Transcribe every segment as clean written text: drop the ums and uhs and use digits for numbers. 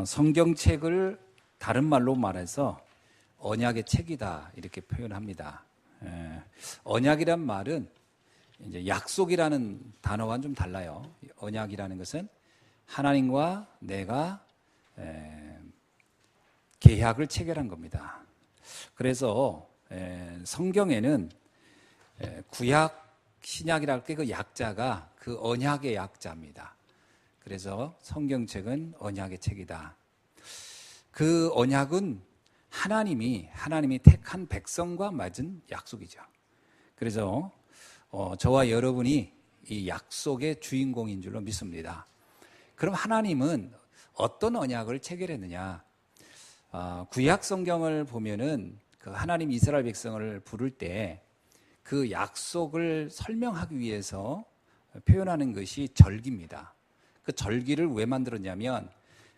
성경책을 다른 말로 말해서 언약의 책이다 이렇게 표현합니다. 언약이란 말은 이제 약속이라는 단어와는 좀 달라요. 언약이라는 것은 하나님과 내가 계약을 체결한 겁니다. 그래서 성경에는 구약, 신약이랄 때 그 약자가 그 언약의 약자입니다. 그래서 성경책은 언약의 책이다. 그 언약은 하나님이 택한 백성과 맺은 약속이죠. 그래서 저와 여러분이 이 약속의 주인공인 줄로 믿습니다. 그럼 하나님은 어떤 언약을 체결했느냐? 구약 성경을 보면은 그 하나님 이스라엘 백성을 부를 때 그 약속을 설명하기 위해서 표현하는 것이 절기입니다. 그 절기를 왜 만들었냐면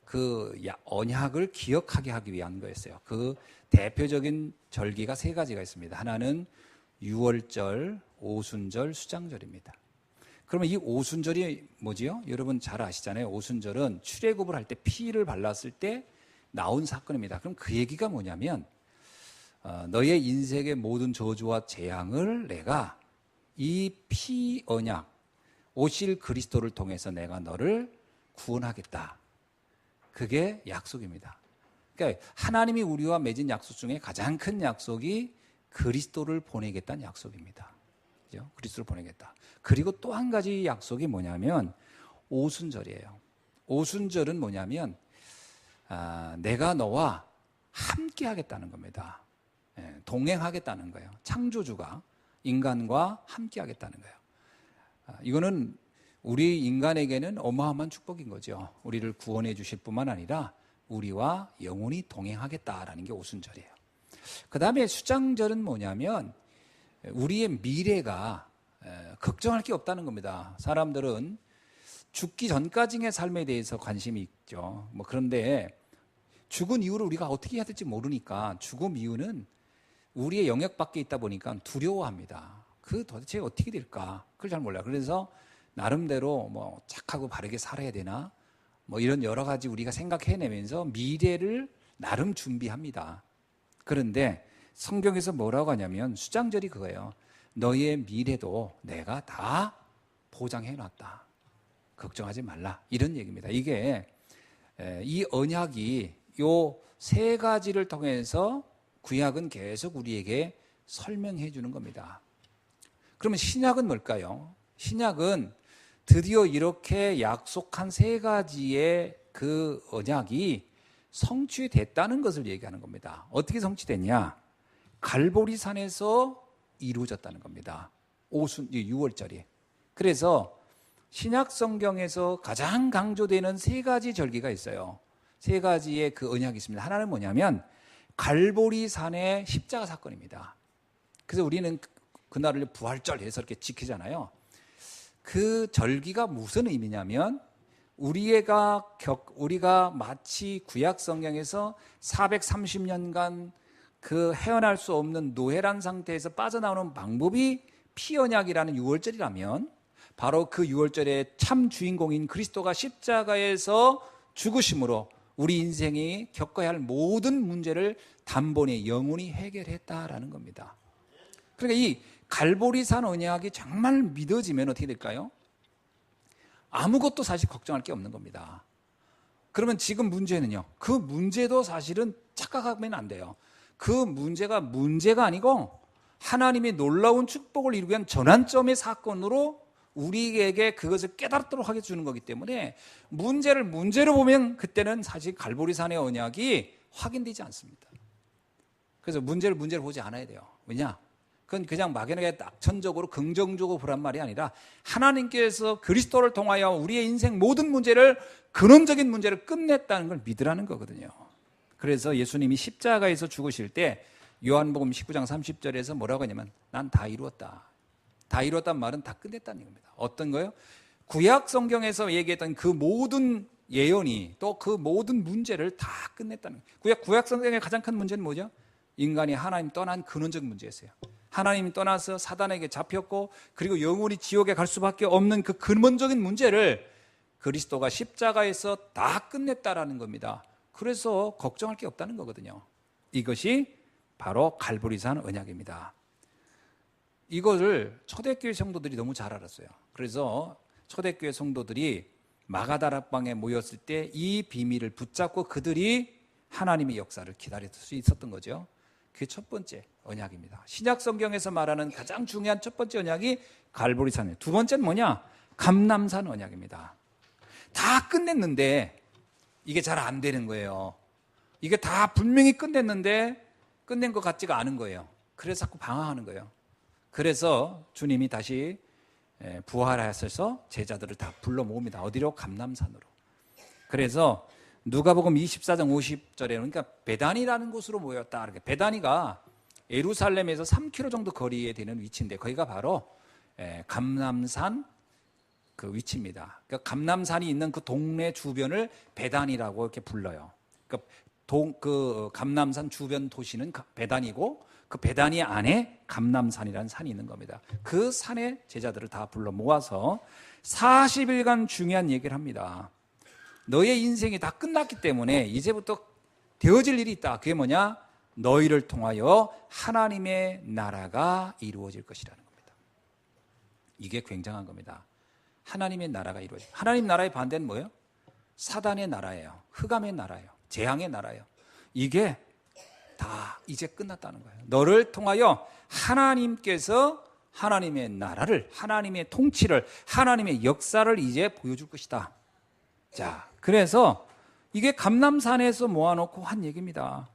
그 언약을 기억하게 하기 위한 거였어요. 그 대표적인 절기가 세 가지가 있습니다. 하나는 유월절, 오순절, 수장절입니다. 그러면 이 오순절이 뭐지요? 여러분 잘 아시잖아요. 오순절은 출애굽을 할 때 피를 발랐을 때 나온 사건입니다. 그럼 그 얘기가 뭐냐면 너의 인생의 모든 저주와 재앙을 내가 이 피 언약, 오실 그리스도를 통해서 내가 너를 구원하겠다. 그게 약속입니다. 그러니까 하나님이 우리와 맺은 약속 중에 가장 큰 약속이 그리스도를 보내겠다는 약속입니다. 그죠? 그리스도를 보내겠다. 그리고 또 한 가지 약속이 뭐냐면 오순절이에요. 오순절은 뭐냐면 내가 너와 함께 하겠다는 겁니다. 동행하겠다는 거예요. 창조주가 인간과 함께 하겠다는 거예요. 이거는 우리 인간에게는 어마어마한 축복인 거죠. 우리를 구원해 주실 뿐만 아니라 우리와 영원히 동행하겠다라는 게 오순절이에요. 그 다음에 수장절은 뭐냐면 우리의 미래가 걱정할 게 없다는 겁니다. 사람들은 죽기 전까지의 삶에 대해서 관심이 있죠. 그런데 죽은 이후를 우리가 어떻게 해야 될지 모르니까 죽음 이후는 우리의 영역 밖에 있다 보니까 두려워합니다. 그 도대체 어떻게 될까? 그걸 잘 몰라요. 그래서 나름대로 착하고 바르게 살아야 되나? 이런 여러 가지 우리가 생각해내면서 미래를 나름 준비합니다. 그런데 성경에서 뭐라고 하냐면 수장절이 그거예요. 너의 미래도 내가 다 보장해놨다. 걱정하지 말라. 이런 얘기입니다. 이게 이 언약이 요 세 가지를 통해서 구약은 계속 우리에게 설명해 주는 겁니다. 그러면 신약은 뭘까요? 신약은 드디어 이렇게 약속한 세 가지의 그 언약이 성취됐다는 것을 얘기하는 겁니다. 어떻게 성취됐냐? 갈보리산에서 이루어졌다는 겁니다. 6월절이. 그래서 신약 성경에서 가장 강조되는 세 가지 절기가 있어요. 세 가지의 그 언약이 있습니다. 하나는 뭐냐면 갈보리산의 십자가 사건입니다. 그래서 우리는 그날을 부활절 해서 이렇게 지키잖아요. 그 절기가 무슨 의미냐면 우리가 마치 구약 성경에서 430년간 그 헤어날 수 없는 노예란 상태에서 빠져나오는 방법이 피언약이라는 유월절이라면 바로 그 유월절의 참 주인공인 그리스도가 십자가에서 죽으심으로 우리 인생이 겪어야 할 모든 문제를 단번에 영원히 해결했다라는 겁니다. 그러니까 이 갈보리산 언약이 정말 믿어지면 어떻게 될까요? 아무것도 사실 걱정할 게 없는 겁니다. 그러면 지금 문제는요. 그 문제도 사실은 착각하면 안 돼요. 그 문제가 아니고 하나님의 놀라운 축복을 이루기 위한 전환점의 사건으로 우리에게 그것을 깨닫도록 하게 주는 거기 때문에 문제를 문제로 보면 그때는 사실 갈보리산의 언약이 확인되지 않습니다. 그래서 문제를 보지 않아야 돼요. 왜냐? 그건 그냥 막연하게 낙천적으로 긍정적으로 보란 말이 아니라 하나님께서 그리스도를 통하여 우리의 인생 모든 문제를 근원적인 문제를 끝냈다는 걸 믿으라는 거거든요. 그래서 예수님이 십자가에서 죽으실 때 요한복음 19장 30절에서 뭐라고 하냐면 난 다 이루었다. 다 이루었단 말은 다 끝냈다는 겁니다. 어떤 거요? 구약 성경에서 얘기했던 그 모든 예언이 또 그 모든 문제를 다 끝냈다는 거예요. 구약 성경의 가장 큰 문제는 뭐죠? 인간이 하나님 떠난 근원적 문제였어요. 하나님이 떠나서 사단에게 잡혔고 그리고 영원히 지옥에 갈 수밖에 없는 그 근본적인 문제를 그리스도가 십자가에서 다 끝냈다라는 겁니다. 그래서 걱정할 게 없다는 거거든요. 이것이 바로 갈보리산 언약입니다. 이거를 초대교회 성도들이 너무 잘 알았어요. 그래서 초대교회 성도들이 마가다락방에 모였을 때 이 비밀을 붙잡고 그들이 하나님의 역사를 기다릴 수 있었던 거죠. 그게 첫 번째 언약입니다. 신약 성경에서 말하는 가장 중요한 첫 번째 언약이 갈보리산이에요. 두 번째는 뭐냐? 감람산 언약입니다. 다 끝냈는데 이게 잘 안 되는 거예요. 이게 다 분명히 끝냈는데 끝낸 것 같지가 않은 거예요. 그래서 자꾸 방황하는 거예요. 그래서 주님이 다시 부활하셔서 제자들을 다 불러 모읍니다. 어디로? 감람산으로. 그래서 누가복음 24장 50절에 그러니까 베다니라는 곳으로 모였다. 베다니가 예루살렘에서 3km 정도 거리에 되는 위치인데 거기가 바로 감람산 그 위치입니다. 그러니까 감람산이 있는 그 동네 주변을 베다니라고 이렇게 불러요. 그 감람산 주변 도시는 베다니고 그 베다니 안에 감람산이라는 산이 있는 겁니다. 그 산에 제자들을 다 불러 모아서 40일간 중요한 얘기를 합니다. 너의 인생이 다 끝났기 때문에 이제부터 되어질 일이 있다. 그게 뭐냐? 너희를 통하여 하나님의 나라가 이루어질 것이라는 겁니다. 이게 굉장한 겁니다. 하나님의 나라가 이루어질. 하나님 나라의 반대는 뭐예요? 사단의 나라예요. 흑암의 나라예요. 재앙의 나라예요. 이게 다 이제 끝났다는 거예요. 너를 통하여 하나님께서 하나님의 나라를, 하나님의 통치를, 하나님의 역사를 이제 보여줄 것이다. 자, 그래서 이게 감람산에서 모아놓고 한 얘기입니다.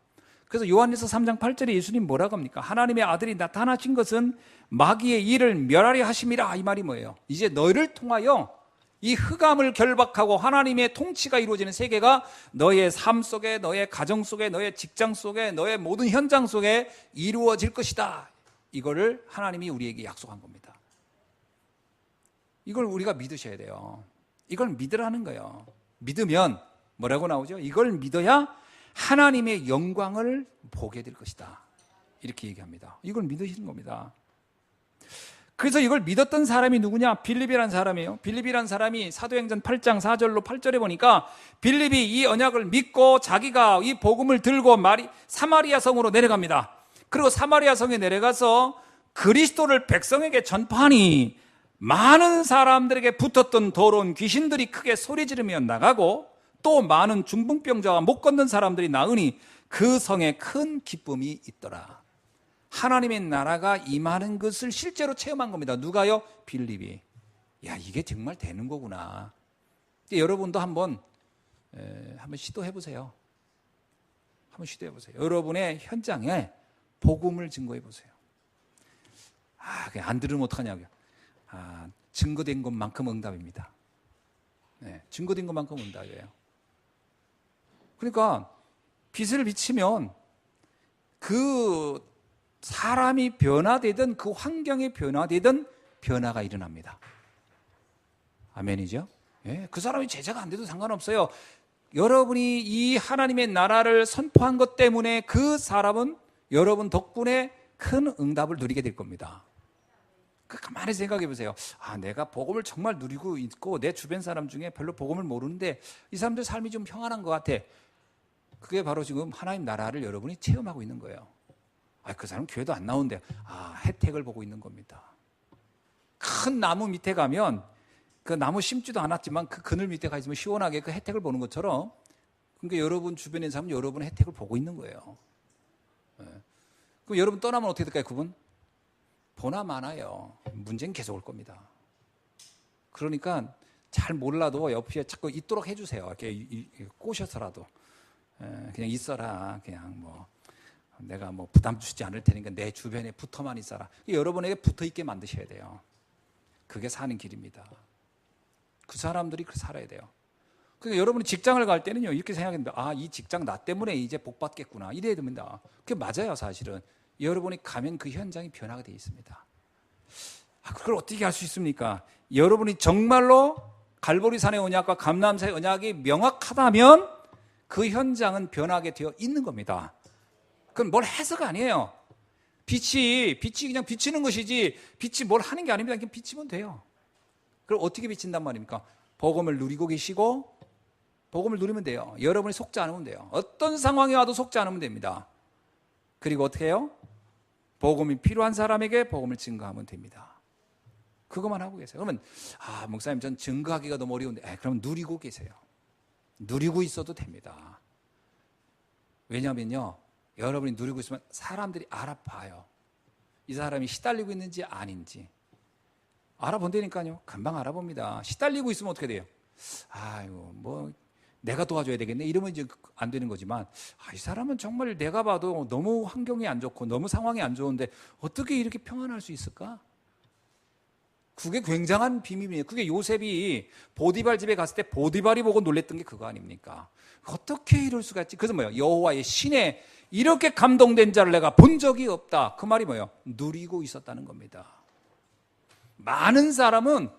그래서 요한일서 3장 8절에 예수님 뭐라고 합니까? 하나님의 아들이 나타나신 것은 마귀의 일을 멸하려 하심이라. 이 말이 뭐예요? 이제 너희를 통하여 이 흑암을 결박하고 하나님의 통치가 이루어지는 세계가 너의 삶 속에, 너의 가정 속에, 너의 직장 속에, 너의 모든 현장 속에 이루어질 것이다. 이거를 하나님이 우리에게 약속한 겁니다. 이걸 우리가 믿으셔야 돼요. 이걸 믿으라는 거예요. 믿으면 뭐라고 나오죠? 이걸 믿어야 하나님의 영광을 보게 될 것이다. 이렇게 얘기합니다. 이걸 믿으시는 겁니다. 그래서 이걸 믿었던 사람이 누구냐? 빌립이라는 사람이에요. 빌립이라는 사람이 사도행전 8장 4절로 8절에 보니까 빌립이 이 언약을 믿고 자기가 이 복음을 들고 사마리아 성으로 내려갑니다. 그리고 사마리아 성에 내려가서 그리스도를 백성에게 전파하니 많은 사람들에게 붙었던 더러운 귀신들이 크게 소리 지르며 나가고 또 많은 중풍병자와 못 걷는 사람들이 나으니 그 성에 큰 기쁨이 있더라. 하나님의 나라가 임하는 것을 실제로 체험한 겁니다. 누가요? 빌립이. 야, 이게 정말 되는 거구나. 여러분도 한번 시도해 보세요. 한번 시도해 보세요. 여러분의 현장에 복음을 증거해 보세요. 그냥 안 들으면 어떡하냐고요. 증거된 것만큼 응답입니다. 네, 증거된 것만큼 응답이에요. 그러니까 빛을 비치면 그 사람이 변화되든 그 환경이 변화되든 변화가 일어납니다. 아멘이죠? 예, 그 사람이 제자가 안 돼도 상관없어요. 여러분이 이 하나님의 나라를 선포한 것 때문에 그 사람은 여러분 덕분에 큰 응답을 누리게 될 겁니다. 가만히 생각해 보세요. 내가 복음을 정말 누리고 있고 내 주변 사람 중에 별로 복음을 모르는데 이 사람들 삶이 좀 평안한 것 같아. 그게 바로 지금 하나님 나라를 여러분이 체험하고 있는 거예요. 그 사람 교회도 안 나오는데 혜택을 보고 있는 겁니다. 큰 나무 밑에 가면 그 나무 심지도 않았지만 그 그늘 밑에 가 있으면 시원하게 그 혜택을 보는 것처럼 그러니까 여러분 주변에 있는 사람은 여러분의 혜택을 보고 있는 거예요. 그럼 여러분 떠나면 어떻게 될까요? 그분? 보나 마나요. 문제는 계속 올 겁니다. 그러니까 잘 몰라도 옆에 자꾸 있도록 해주세요. 이렇게 꼬셔서라도 그냥 있어라. 그냥 내가 부담 주지 않을 테니까 내 주변에 붙어만 있어라. 여러분에게 붙어 있게 만드셔야 돼요. 그게 사는 길입니다. 그 사람들이 그렇게 살아야 돼요. 그러니까 여러분이 직장을 갈 때는요 이렇게 생각했는데 이 직장 나 때문에 이제 복 받겠구나 이래야 됩니다. 그게 맞아요. 사실은 여러분이 가면 그 현장이 변화가 되어 있습니다. 그걸 어떻게 할 수 있습니까? 여러분이 정말로 갈보리산의 언약과 감람산의 언약이 명확하다면 그 현장은 변하게 되어 있는 겁니다. 그건 뭘 해서가 아니에요. 빛이 그냥 비치는 것이지 빛이 뭘 하는 게 아닙니다. 그냥 비치면 돼요. 그럼 어떻게 비친단 말입니까? 복음을 누리고 계시고 복음을 누리면 돼요. 여러분이 속지 않으면 돼요. 어떤 상황이 와도 속지 않으면 됩니다. 그리고 어떻게 해요? 복음이 필요한 사람에게 복음을 증거하면 됩니다. 그것만 하고 계세요. 그러면 목사님 전 증거하기가 너무 어려운데 그럼 누리고 계세요. 누리고 있어도 됩니다. 왜냐하면요, 여러분이 누리고 있으면 사람들이 알아봐요. 이 사람이 시달리고 있는지 아닌지 알아본다니까요. 금방 알아봅니다. 시달리고 있으면 어떻게 돼요? 내가 도와줘야 되겠네 이러면 이제 안 되는 거지만 이 사람은 정말 내가 봐도 너무 환경이 안 좋고 너무 상황이 안 좋은데 어떻게 이렇게 평안할 수 있을까? 그게 굉장한 비밀이에요. 그게 요셉이 보디발 집에 갔을 때 보디발이 보고 놀랬던 게 그거 아닙니까? 어떻게 이럴 수가 있지? 그래서 뭐예요? 여호와의 신에 이렇게 감동된 자를 내가 본 적이 없다. 그 말이 뭐예요? 누리고 있었다는 겁니다. 많은 사람은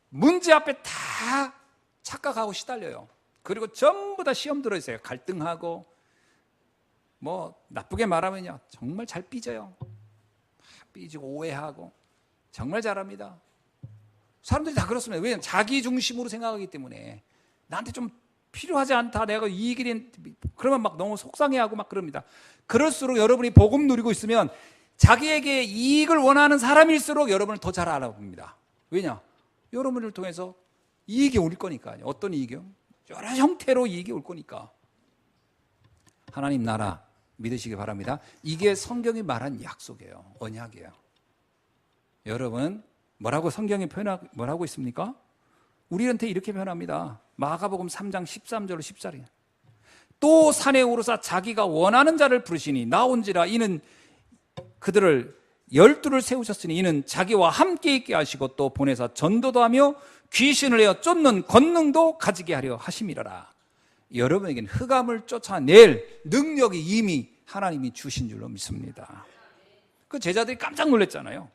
문제 앞에 다 착각하고 시달려요. 그리고 전부 다 시험 들어있어요. 갈등하고 나쁘게 말하면요 정말 잘 삐져요. 삐지고 오해하고 정말 잘합니다. 사람들이 다 그렇습니다. 왜냐하면 자기 중심으로 생각하기 때문에 나한테 좀 필요하지 않다. 내가 이익이 그러면 막 너무 속상해하고 막 그럽니다. 그럴수록 여러분이 복음 누리고 있으면 자기에게 이익을 원하는 사람일수록 여러분을 더 잘 알아봅니다. 왜냐? 여러분을 통해서 이익이 올 거니까요. 어떤 이익이요? 여러 형태로 이익이 올 거니까. 하나님 나라 믿으시기 바랍니다. 이게 성경이 말한 약속이에요. 언약이에요. 여러분 뭐라고 성경이 뭐라고 있습니까? 우리한테 이렇게 표현합니다. 마가복음 3장 13절로 14절. 또 산에 오르사 자기가 원하는 자를 부르시니 나온지라 이는 그들을 12를 세우셨으니 이는 자기와 함께 있게 하시고 또 보내사 전도도 하며 귀신을 내어 쫓는 권능도 가지게 하려 하심이라라. 여러분에게는 흑암을 쫓아낼 능력이 이미 하나님이 주신 줄로 믿습니다. 그 제자들이 깜짝 놀랐잖아요.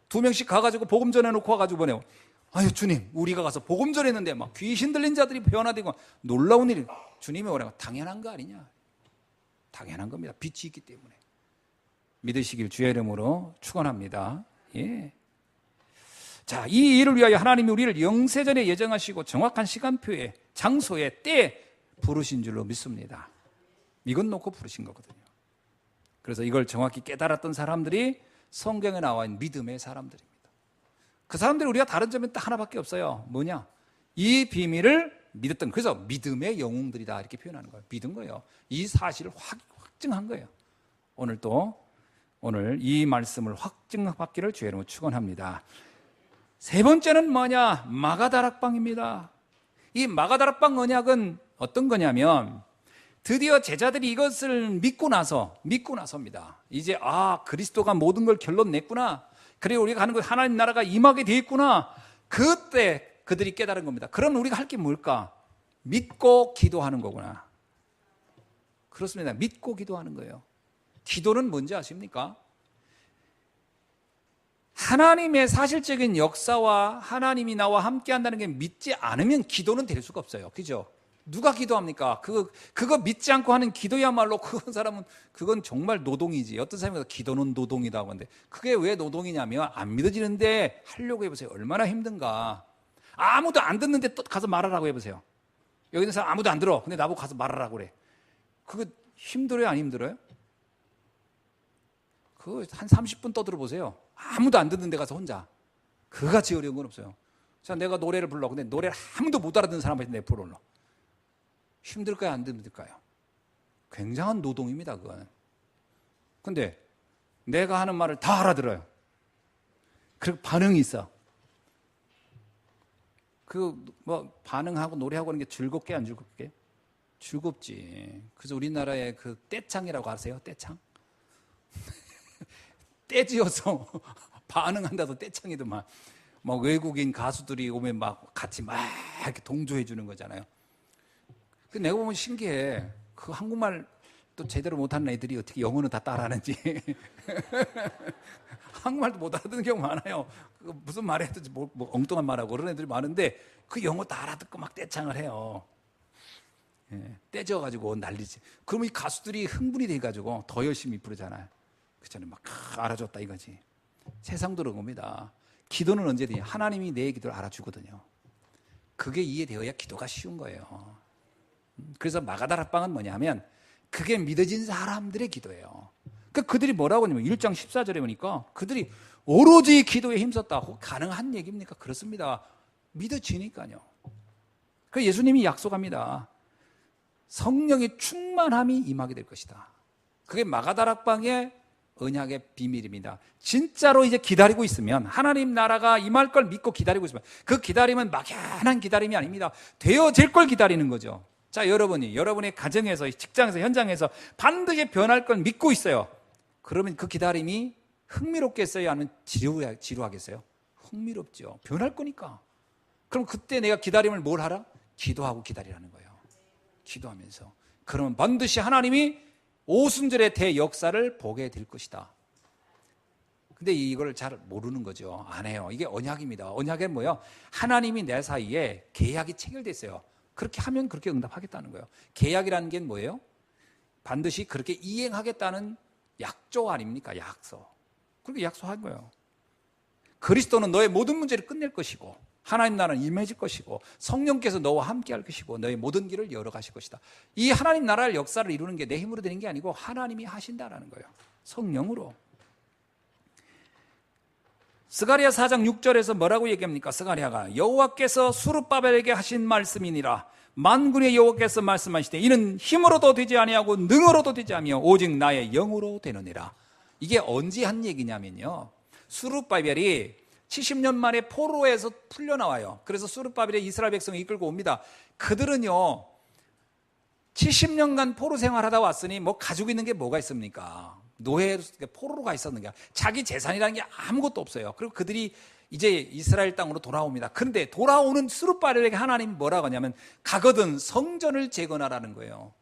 2명씩 가가지고 복음 전해놓고 와가지고 보내요. 주님 우리가 가서 복음 전했는데 막 귀신 들린 자들이 변화되고 놀라운 일이. 주님이 오라고 당연한 거 아니냐? 당연한 겁니다. 빛이 있기 때문에. 믿으시길 주의 이름으로 축원합니다. 예. 자, 이 일을 위하여 하나님이 우리를 영세전에 예정하시고 정확한 시간표에 장소에 때에 부르신 줄로 믿습니다. 이건 놓고 부르신 거거든요. 그래서 이걸 정확히 깨달았던 사람들이 성경에 나와 있는 믿음의 사람들입니다. 그 사람들이 우리가 다른 점은 딱 하나밖에 없어요. 뭐냐? 이 비밀을 믿었던, 그래서 믿음의 영웅들이다 이렇게 표현하는 거예요. 믿은 거예요. 이 사실을 확증한 거예요. 오늘 이 말씀을 확증받기를 주의 이름으로 축원합니다. 세 번째는 뭐냐? 마가다락방입니다. 이 마가다락방 언약은 어떤 거냐면 드디어 제자들이 이것을 믿고 나서입니다. 이제 그리스도가 모든 걸 결론 냈구나. 그리고 우리가 가는 것 하나님 나라가 임하게 돼 있구나. 그때 그들이 깨달은 겁니다. 그럼 우리가 할 게 뭘까? 믿고 기도하는 거구나. 그렇습니다. 믿고 기도하는 거예요. 기도는 뭔지 아십니까? 하나님의 사실적인 역사와 하나님이 나와 함께 한다는 게 믿지 않으면 기도는 될 수가 없어요. 그죠? 누가 기도합니까? 그거 믿지 않고 하는 기도야말로 그건 정말 노동이지. 어떤 사람이 기도는 노동이다 하는데 그게 왜 노동이냐면 안 믿어지는데 하려고 해보세요. 얼마나 힘든가. 아무도 안 듣는데 또 가서 말하라고 해보세요. 여기 있는 사람 아무도 안 들어. 근데 나보고 가서 말하라고 그래. 그거 힘들어요? 안 힘들어요? 그거 한 30분 떠들어보세요. 아무도 안 듣는 데 가서 혼자. 그같이 어려운 건 없어요. 자, 내가 노래를 불러. 근데 노래를 아무도 못 알아듣는 사람한테 내 불러. 힘들까요? 안 힘들까요? 굉장한 노동입니다, 그건. 근데 내가 하는 말을 다 알아들어요. 그리고 반응이 있어. 반응하고 노래하고 하는 게 즐겁게 안 즐겁게? 즐겁지. 그래서 우리나라에 그 떼창이라고 아세요? 떼창? 떼지어서 반응한다도 떼창이더만. 막 외국인 가수들이 오면 막 같이 막 이렇게 동조해 주는 거잖아요. 그 내가 보면 신기해. 그 한국말 또 제대로 못하는 애들이 어떻게 영어는 다 따라하는지. 한국말도 못 알아듣는 경우 많아요. 무슨 말 해도 뭐 엉뚱한 말하고 그런 애들이 많은데 그 영어 다 알아듣고 막 떼창을 해요. 예, 떼져가지고 난리지. 그러면 이 가수들이 흥분이 돼가지고 더 열심히 부르잖아요. 그전에 막 알아줬다 이거지. 세상도 그런 겁니다. 기도는 언제든지 하나님이 내 기도를 알아주거든요. 그게 이해되어야 기도가 쉬운 거예요. 그래서 마가다락방은 뭐냐면 그게 믿어진 사람들의 기도예요. 그들이 뭐라고 하냐면 1장 14절에 보니까 그들이 오로지 기도에 힘썼다. 가능한 얘기입니까? 그렇습니다. 믿어지니까요. 그 예수님이 약속합니다. 성령의 충만함이 임하게 될 것이다. 그게 마가다락방의 언약의 비밀입니다. 진짜로 이제 기다리고 있으면, 하나님 나라가 임할 걸 믿고 기다리고 있으면, 그 기다림은 막연한 기다림이 아닙니다. 되어질 걸 기다리는 거죠. 자, 여러분이 여러분의 가정에서, 직장에서, 현장에서 반드시 변할 걸 믿고 있어요. 그러면 그 기다림이 흥미롭겠어요? 아니면 지루하겠어요? 흥미롭죠. 변할 거니까. 그럼 그때 내가 기다림을 뭘 하라? 기도하고 기다리라는 거예요. 기도하면서. 그러면 반드시 하나님이 오순절의 대역사를 보게 될 것이다. 근데 이걸 잘 모르는 거죠. 안 해요. 이게 언약입니다. 언약은 뭐예요? 하나님이 내 사이에 계약이 체결돼 있어요. 그렇게 하면 그렇게 응답하겠다는 거예요. 계약이라는 게 뭐예요? 반드시 그렇게 이행하겠다는 약조 아닙니까? 약속. 그렇게 약속한 거예요. 그리스도는 너의 모든 문제를 끝낼 것이고, 하나님 나라는 임해질 것이고, 성령께서 너와 함께 할 것이고, 너의 모든 길을 열어가실 것이다. 이 하나님 나라의 역사를 이루는 게 내 힘으로 되는 게 아니고 하나님이 하신다라는 거예요. 성령으로. 스가랴 4장 6절에서 뭐라고 얘기합니까? 스가랴가 여호와께서 수르바벨에게 하신 말씀이니라. 만군의 여호와께서 말씀하시되 이는 힘으로도 되지 아니하고 능으로도 되지 아니하며 오직 나의 영으로 되느니라. 이게 언제 한 얘기냐면요, 수르바벨이 70년 만에 포로에서 풀려나와요. 그래서 수르바벨이 이스라엘 백성을 이끌고 옵니다. 그들은요 70년간 포로 생활하다 왔으니 뭐 가지고 있는 게 뭐가 있습니까? 노예로 포로로 가 있었는 게 자기 재산이라는 게 아무것도 없어요. 그리고 그들이 이제 이스라엘 땅으로 돌아옵니다. 그런데 돌아오는 수르바벨에게 하나님이 뭐라고 하냐면 가거든 성전을 재건하라는 거예요.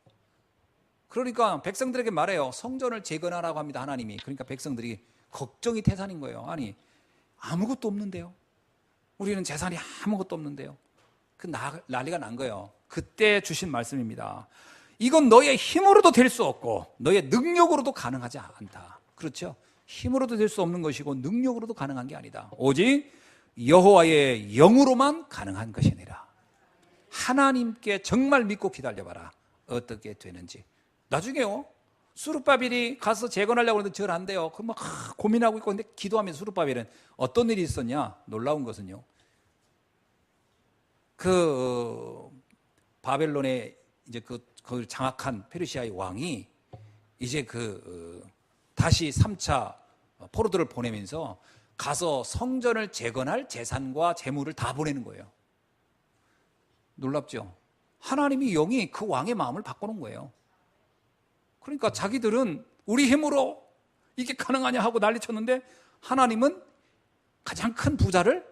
그러니까 백성들에게 말해요. 성전을 재건하라고 합니다. 하나님이. 그러니까 백성들이 걱정이 태산인 거예요. 아니 아무것도 없는데요. 우리는 재산이 아무것도 없는데요. 그 난리가 난 거예요. 그때 주신 말씀입니다. 이건 너의 힘으로도 될 수 없고 너의 능력으로도 가능하지 않다. 그렇죠? 힘으로도 될 수 없는 것이고 능력으로도 가능한 게 아니다. 오직 여호와의 영으로만 가능한 것이니라. 하나님께 정말 믿고 기다려봐라. 어떻게 되는지. 나중에요, 수르바벨이 가서 재건하려고 하는데 절 안 돼요. 그럼 막 고민하고 있고, 근데 기도하면서 수르바벨은 어떤 일이 있었냐? 놀라운 것은요, 바벨론의 이제 그걸 장악한 페르시아의 왕이 이제 다시 3차 포로들을 보내면서 가서 성전을 재건할 재산과 재물을 다 보내는 거예요. 놀랍죠? 하나님이 영이 그 왕의 마음을 바꿔놓은 거예요. 그러니까 자기들은 우리 힘으로 이게 가능하냐 하고 난리쳤는데 하나님은 가장 큰 부자를,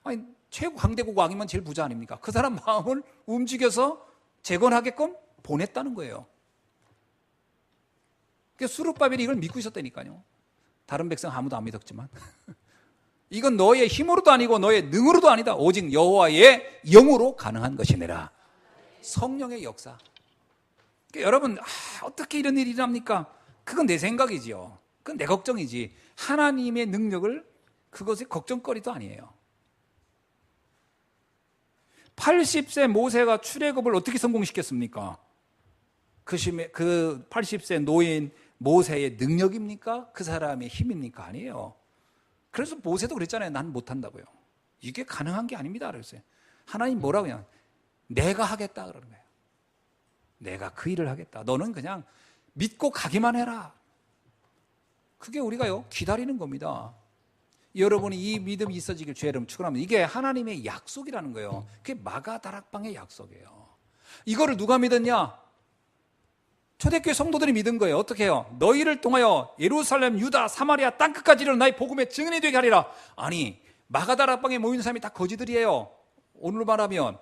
아니 최고 강대국 왕이면 제일 부자 아닙니까? 그 사람 마음을 움직여서 재건하게끔 보냈다는 거예요. 그러니까 수르바벨이 이걸 믿고 있었다니까요. 다른 백성 아무도 안 믿었지만 이건 너의 힘으로도 아니고 너의 능으로도 아니다. 오직 여호와의 영으로 가능한 것이니라. 성령의 역사. 그러니까 여러분, 어떻게 이런 일이 일어납니까? 그건 내 생각이지요. 그건 내 걱정이지. 하나님의 능력을, 그것이 걱정거리도 아니에요. 80세 모세가 출애굽을 어떻게 성공시켰습니까? 그 80세 노인 모세의 능력입니까? 그 사람의 힘입니까? 아니에요. 그래서 모세도 그랬잖아요. 난 못한다고요. 이게 가능한 게 아닙니다. 그랬어요. 하나님 뭐라고 그냥 내가 하겠다 그러는 거예요. 내가 그 일을 하겠다. 너는 그냥 믿고 가기만 해라. 그게 우리가요 기다리는 겁니다. 여러분이 이 믿음이 있어지길 주의 이름 축원합니다. 이게 하나님의 약속이라는 거예요. 그게 마가다락방의 약속이에요. 이거를 누가 믿었냐? 초대교회 성도들이 믿은 거예요. 어떻게 해요? 너희를 통하여 예루살렘, 유다, 사마리아 땅끝까지 이르는 나의 복음의 증인이 되게 하리라. 아니 마가다락방에 모이는 사람이 다 거지들이에요. 오늘 말하면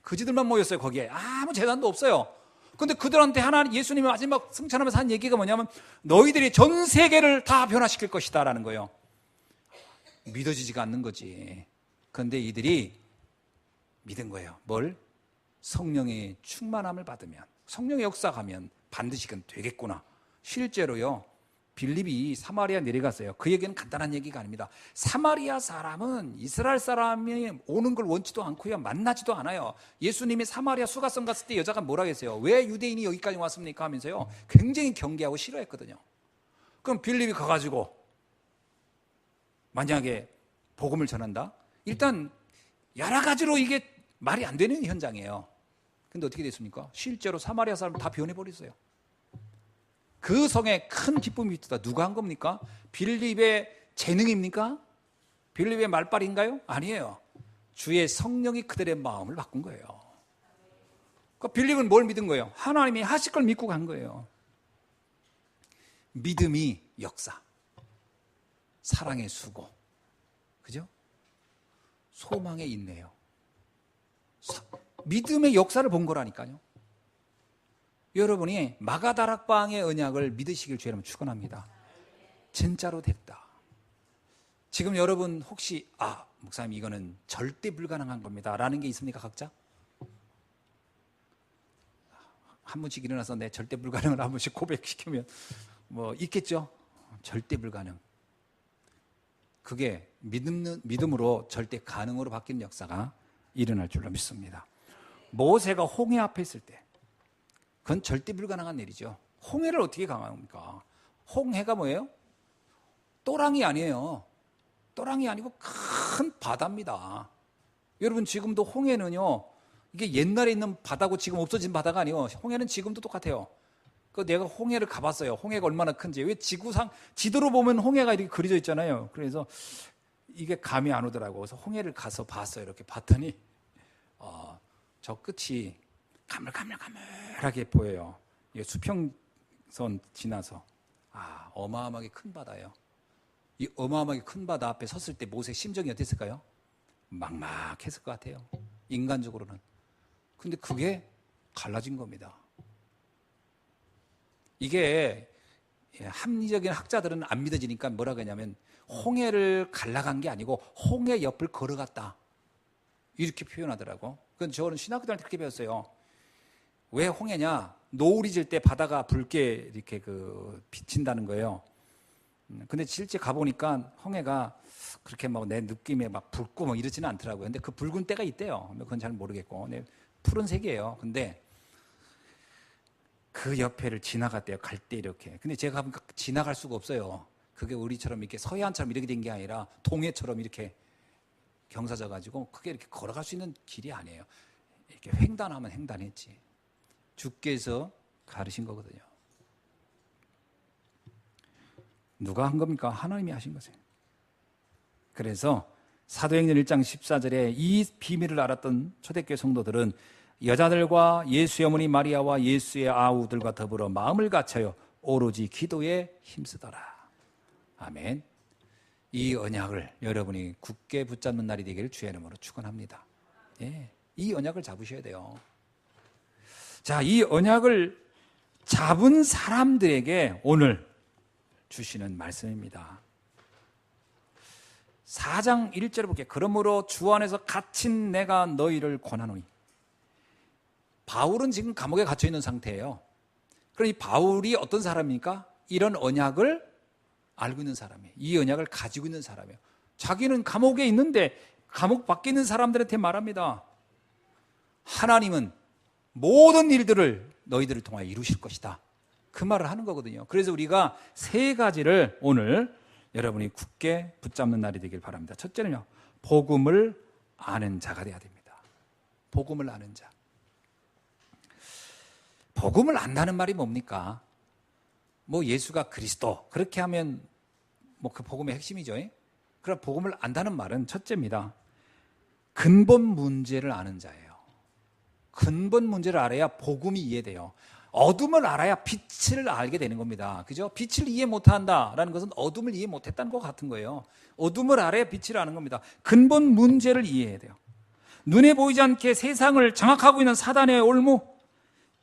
거지들만 모였어요. 거기에 아무 재단도 없어요. 근데 그들한테 예수님이 마지막 승천하면서 한 얘기가 뭐냐면 너희들이 전 세계를 다 변화시킬 것이다 라는 거예요. 믿어지지가 않는 거지. 그런데 이들이 믿은 거예요. 뭘? 성령의 충만함을 받으면, 성령의 역사가 하면 반드시 그건 되겠구나. 실제로요, 빌립이 사마리아 내려갔어요. 그 얘기는 간단한 얘기가 아닙니다. 사마리아 사람은 이스라엘 사람이 오는 걸 원치도 않고요, 만나지도 않아요. 예수님이 사마리아 수가성 갔을 때 여자가 뭐라 했어요? 왜 유대인이 여기까지 왔습니까? 하면서요, 굉장히 경계하고 싫어했거든요. 그럼 빌립이 가가지고 만약에 복음을 전한다? 일단 여러 가지로 이게 말이 안 되는 현장이에요. 근데 어떻게 됐습니까? 실제로 사마리아 사람 다 변해버렸어요. 그 성에 큰 기쁨이 있다. 누가 한 겁니까? 빌립의 재능입니까? 빌립의 말빨인가요? 아니에요. 주의 성령이 그들의 마음을 바꾼 거예요. 그러니까 빌립은 뭘 믿은 거예요? 하나님이 하실 걸 믿고 간 거예요. 믿음이 역사, 사랑의 수고, 그죠? 소망의 인내요. 믿음의 역사를 본 거라니까요. 여러분이 마가다락방의 언약을 믿으시길 주의 이름으로 축원합니다. 진짜로 됐다. 지금 여러분 혹시 목사님 이거는 절대 불가능한 겁니다 라는 게 있습니까? 각자? 한 번씩 일어나서 내 절대 불가능을 한 번씩 고백시키면 뭐 있겠죠? 절대 불가능. 그게 믿음으로 절대 가능으로 바뀌는 역사가 일어날 줄로 믿습니다. 모세가 홍해 앞에 있을 때 그건 절대 불가능한 일이죠. 홍해를 어떻게 강합니까? 홍해가 뭐예요? 또랑이 아니에요. 또랑이 아니고 큰 바다입니다. 여러분 지금도 홍해는요, 이게 옛날에 있는 바다고 지금 없어진 바다가 아니에요. 홍해는 지금도 똑같아요. 내가 홍해를 가봤어요. 홍해가 얼마나 큰지. 왜 지구상 지도로 보면 홍해가 이렇게 그려져 있잖아요. 그래서 이게 감이 안 오더라고요. 그래서 홍해를 가서 봤어요. 이렇게 봤더니 저 끝이 가물가물하게 보여요. 수평선 지나서 어마어마하게 큰 바다예요. 이 어마어마하게 큰 바다 앞에 섰을 때 모세 심정이 어땠을까요? 막막했을 것 같아요. 인간적으로는. 근데 그게 갈라진 겁니다. 이게 합리적인 학자들은 안 믿어지니까 뭐라고 하냐면 홍해를 갈라간 게 아니고 홍해 옆을 걸어갔다 이렇게 표현하더라고. 그건 저는 신학교 다닐 때 그렇게 배웠어요. 왜 홍해냐? 노을이 질 때 바다가 붉게 이렇게 비친다는 거예요. 근데 실제 가보니까 홍해가 그렇게 막 내 느낌에 막 붉고 막 이러지는 않더라고요. 근데 그 붉은 때가 있대요. 그건 잘 모르겠고. 푸른색이에요. 근데 그 옆에를 지나갔대요. 갈 때 이렇게. 근데 제가 가보니까 지나갈 수가 없어요. 그게 우리처럼 이렇게 서해안처럼 이렇게 된 게 아니라 동해처럼 이렇게 경사져 가지고 그게 이렇게 걸어갈 수 있는 길이 아니에요. 이렇게 횡단하면 횡단했지. 주께서 가르신 거거든요. 누가 한 겁니까? 하나님이 하신 거세요. 그래서 사도행전 1장 14절에 이 비밀을 알았던 초대교회 성도들은 여자들과 예수의 어머니 마리아와 예수의 아우들과 더불어 마음을 갖춰요 오로지 기도에 힘쓰더라. 아멘. 이 언약을 여러분이 굳게 붙잡는 날이 되기를 주의 이름으로 축원합니다. 예, 이 언약을 잡으셔야 돼요. 자, 이 언약을 잡은 사람들에게 오늘 주시는 말씀입니다. 4장 1절을 볼게요. 그러므로 주 안에서 갇힌 내가 너희를 권하노니. 바울은 지금 감옥에 갇혀 있는 상태예요. 그럼 이 바울이 어떤 사람입니까? 이런 언약을 알고 있는 사람이에요. 이 언약을 가지고 있는 사람이에요. 자기는 감옥에 있는데 감옥 밖에 있는 사람들한테 말합니다. 하나님은 모든 일들을 너희들을 통하여 이루실 것이다. 그 말을 하는 거거든요. 그래서 우리가 세 가지를 오늘 여러분이 굳게 붙잡는 날이 되길 바랍니다. 첫째는요, 복음을 아는 자가 돼야 됩니다. 복음을 아는 자. 복음을 안다는 말이 뭡니까? 예수가 그리스도 그렇게 하면 그 복음의 핵심이죠. 그럼 복음을 안다는 말은 첫째입니다. 근본 문제를 아는 자예요. 근본 문제를 알아야 복음이 이해돼요. 어둠을 알아야 빛을 알게 되는 겁니다. 그죠? 빛을 이해 못한다라는 것은 어둠을 이해 못했다는 것 같은 거예요. 어둠을 알아야 빛을 아는 겁니다. 근본 문제를 이해해야 돼요. 눈에 보이지 않게 세상을 장악하고 있는 사단의 올무,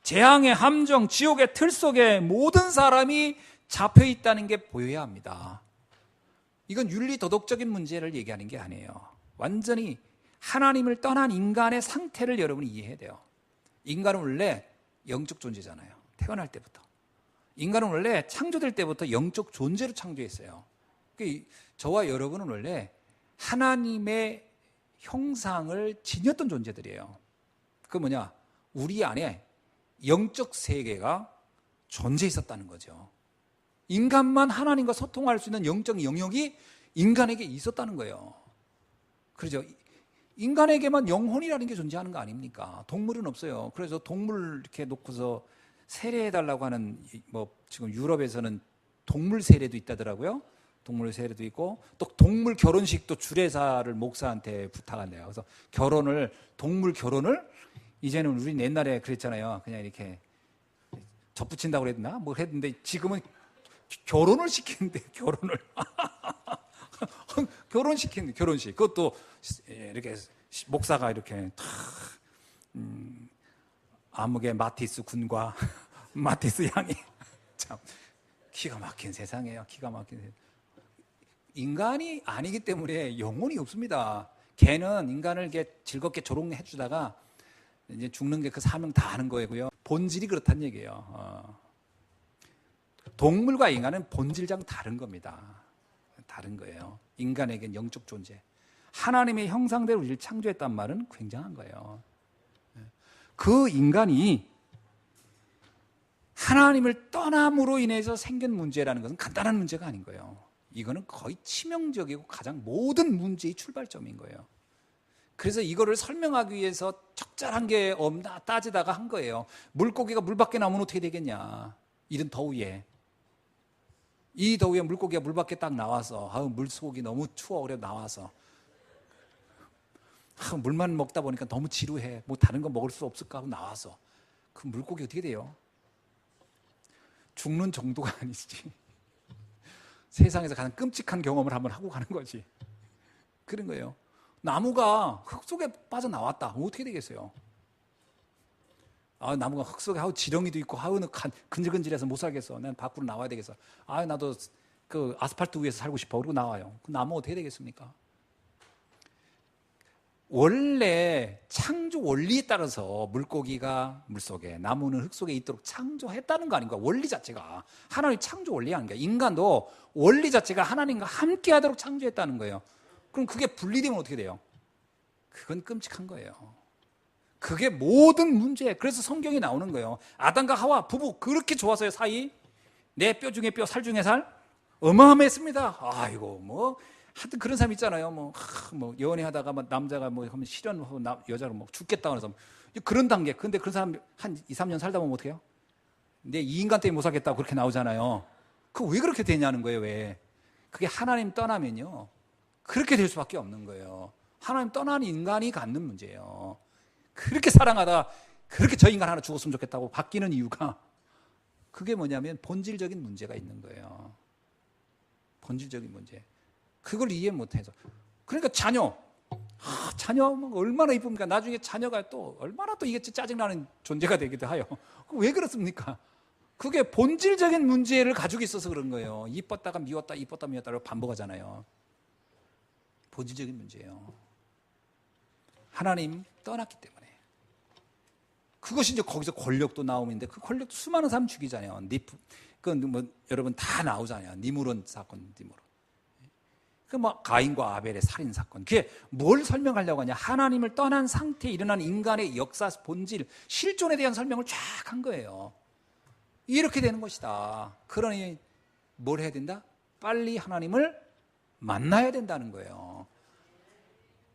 재앙의 함정, 지옥의 틀 속에 모든 사람이 잡혀 있다는 게 보여야 합니다. 이건 윤리 도덕적인 문제를 얘기하는 게 아니에요. 완전히 하나님을 떠난 인간의 상태를 여러분이 이해해야 돼요. 인간은 원래 영적 존재잖아요. 태어날 때부터. 인간은 원래 창조될 때부터 영적 존재로 창조했어요. 저와 여러분은 원래 하나님의 형상을 지녔던 존재들이에요. 그 뭐냐? 우리 안에 영적 세계가 존재해 있었다는 거죠. 인간만 하나님과 소통할 수 있는 영적 영역이 인간에게 있었다는 거예요. 그렇죠? 인간에게만 영혼이라는 게 존재하는 거 아닙니까? 동물은 없어요. 그래서 동물 이렇게 놓고서 세례해달라고 하는, 지금 유럽에서는 동물 세례도 있다더라고요. 동물 세례도 있고, 또 동물 결혼식도 주례사를 목사한테 부탁한대요. 그래서 동물 결혼을, 이제는 우리 옛날에 그랬잖아요. 그냥 이렇게 접붙인다고 그랬나? 뭐 했는데, 지금은 결혼을 시키는데, 결혼을. 결혼시키는데, 결혼식. 그것도 이렇게 목사가 이렇게 암흑의 마티스 군과 마티스 양이, 참 기가 막힌 세상이에요. 기가 막힌 세상. 인간이 아니기 때문에 영혼이 없습니다. 개는 인간을 이렇게 즐겁게 조롱해 주다가 이제 죽는 게 그 사명 다 하는 거고요. 본질이 그렇다는 얘기예요. 동물과 인간은 본질상 다른 겁니다. 다른 거예요. 인간에겐 영적 존재. 하나님의 형상대로 우리를 창조했단 말은 굉장한 거예요. 그 인간이 하나님을 떠남으로 인해서 생긴 문제라는 것은 간단한 문제가 아닌 거예요. 이거는 거의 치명적이고 가장 모든 문제의 출발점인 거예요. 그래서 이거를 설명하기 위해서 적절한 게 없나 따지다가 한 거예요. 물고기가 물 밖에 나오면 어떻게 되겠냐. 이런 더위에. 이 더위에 물고기가 물 밖에 딱 나와서, 물속이 너무 추워. 그래 나와서. 물만 먹다 보니까 너무 지루해. 뭐 다른 거 먹을 수 없을까 하고 나와서. 그 물고기 어떻게 돼요? 죽는 정도가 아니지. 세상에서 가장 끔찍한 경험을 한번 하고 가는 거지. 그런 거예요. 나무가 흙 속에 빠져나왔다. 어떻게 되겠어요? 나무가 흙 속에 지렁이도 있고 근질근질해서 못 살겠어. 난 밖으로 나와야 되겠어. 나도 그 아스팔트 위에서 살고 싶어. 그리고 나와요. 그 나무 어떻게 되겠습니까? 원래 창조 원리에 따라서 물고기가 물속에, 나무는 흙 속에 있도록 창조했다는 거 아닌가? 원리 자체가 하나님 창조 원리가 아닌가? 인간도 원리 자체가 하나님과 함께하도록 창조했다는 거예요. 그럼 그게 분리되면 어떻게 돼요? 그건 끔찍한 거예요. 그게 모든 문제. 그래서 성경이 나오는 거예요. 아담과 하와 부부 그렇게 좋았어요. 사이 내 뼈 중에 뼈, 살 중에 살 어마어마했습니다. 아이고 하여튼 그런 사람 있잖아요. 연애하다가 남자가 하면 실연하고 여자가 죽겠다 그래서 그런 단계. 근데 그런 사람 한 2, 3년 살다 보면 어떡해요? 내 이 인간 때문에 못 살겠다고 그렇게 나오잖아요. 그 왜 그렇게 되냐는 거예요. 왜? 그게 하나님 떠나면요. 그렇게 될 수밖에 없는 거예요. 하나님 떠난 인간이 갖는 문제예요. 그렇게 사랑하다 그렇게 저 인간 하나 죽었으면 좋겠다고 바뀌는 이유가 그게 뭐냐면 본질적인 문제가 있는 거예요. 본질적인 문제. 그걸 이해 못해서. 그러니까 자녀 얼마나 이쁩니까? 나중에 자녀가 또 얼마나 또 이게 짜증나는 존재가 되기도 해요. 왜 그렇습니까? 그게 본질적인 문제를 가지고 있어서 그런 거예요. 이뻤다가 미웠다, 이뻤다 미웠다를 반복하잖아요. 본질적인 문제예요. 하나님 떠났기 때문에. 그것이 이제 거기서 권력도 나오는데 그 권력도 수많은 사람 죽이잖아요. 여러분 다 나오잖아요. 니무론 사건, 니무론. 가인과 아벨의 살인 사건. 그게 뭘 설명하려고 하냐? 하나님을 떠난 상태에 일어난 인간의 역사, 본질, 실존에 대한 설명을 쫙 한 거예요. 이렇게 되는 것이다. 그러니 뭘 해야 된다? 빨리 하나님을 만나야 된다는 거예요.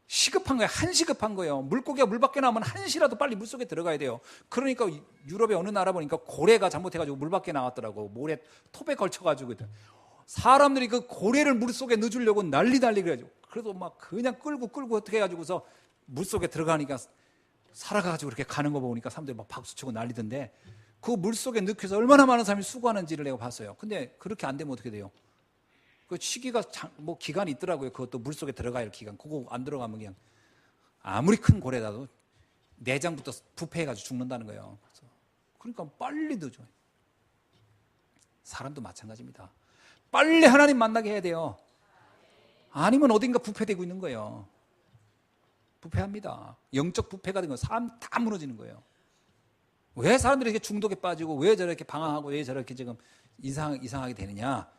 시급한 거예요. 한시급한 거예요. 물고기가 물 밖에 나오면 한시라도 빨리 물속에 들어가야 돼요. 그러니까 유럽의 어느 나라 보니까 고래가 잘못해가지고 물 밖에 나왔더라고. 모래 톱에 걸쳐가지고. 사람들이 그 고래를 물속에 넣어주려고 난리 그래가지고. 그래도 그냥 끌고 어떻게 해가지고서 물속에 들어가니까 살아가지고 이렇게 가는 거 보니까 사람들이 박수치고 난리던데 그 물속에 넣기 위해서 얼마나 많은 사람이 수고하는지를 내가 봤어요. 근데 그렇게 안 되면 어떻게 돼요? 그 시기가 기간이 있더라고요. 그것도 물속에 들어가야 할 기간. 그거 안 들어가면 그냥 아무리 큰 고래라도 내장부터 부패해가지고 죽는다는 거예요. 그러니까 빨리 넣어줘. 사람도 마찬가지입니다. 빨리 하나님 만나게 해야 돼요. 아니면 어딘가 부패되고 있는 거예요. 부패합니다. 영적 부패가 된 거예요. 삶 다 무너지는 거예요. 왜 사람들이 이렇게 중독에 빠지고 왜 저렇게 방황하고 왜 저렇게 지금 이상하게 되느냐?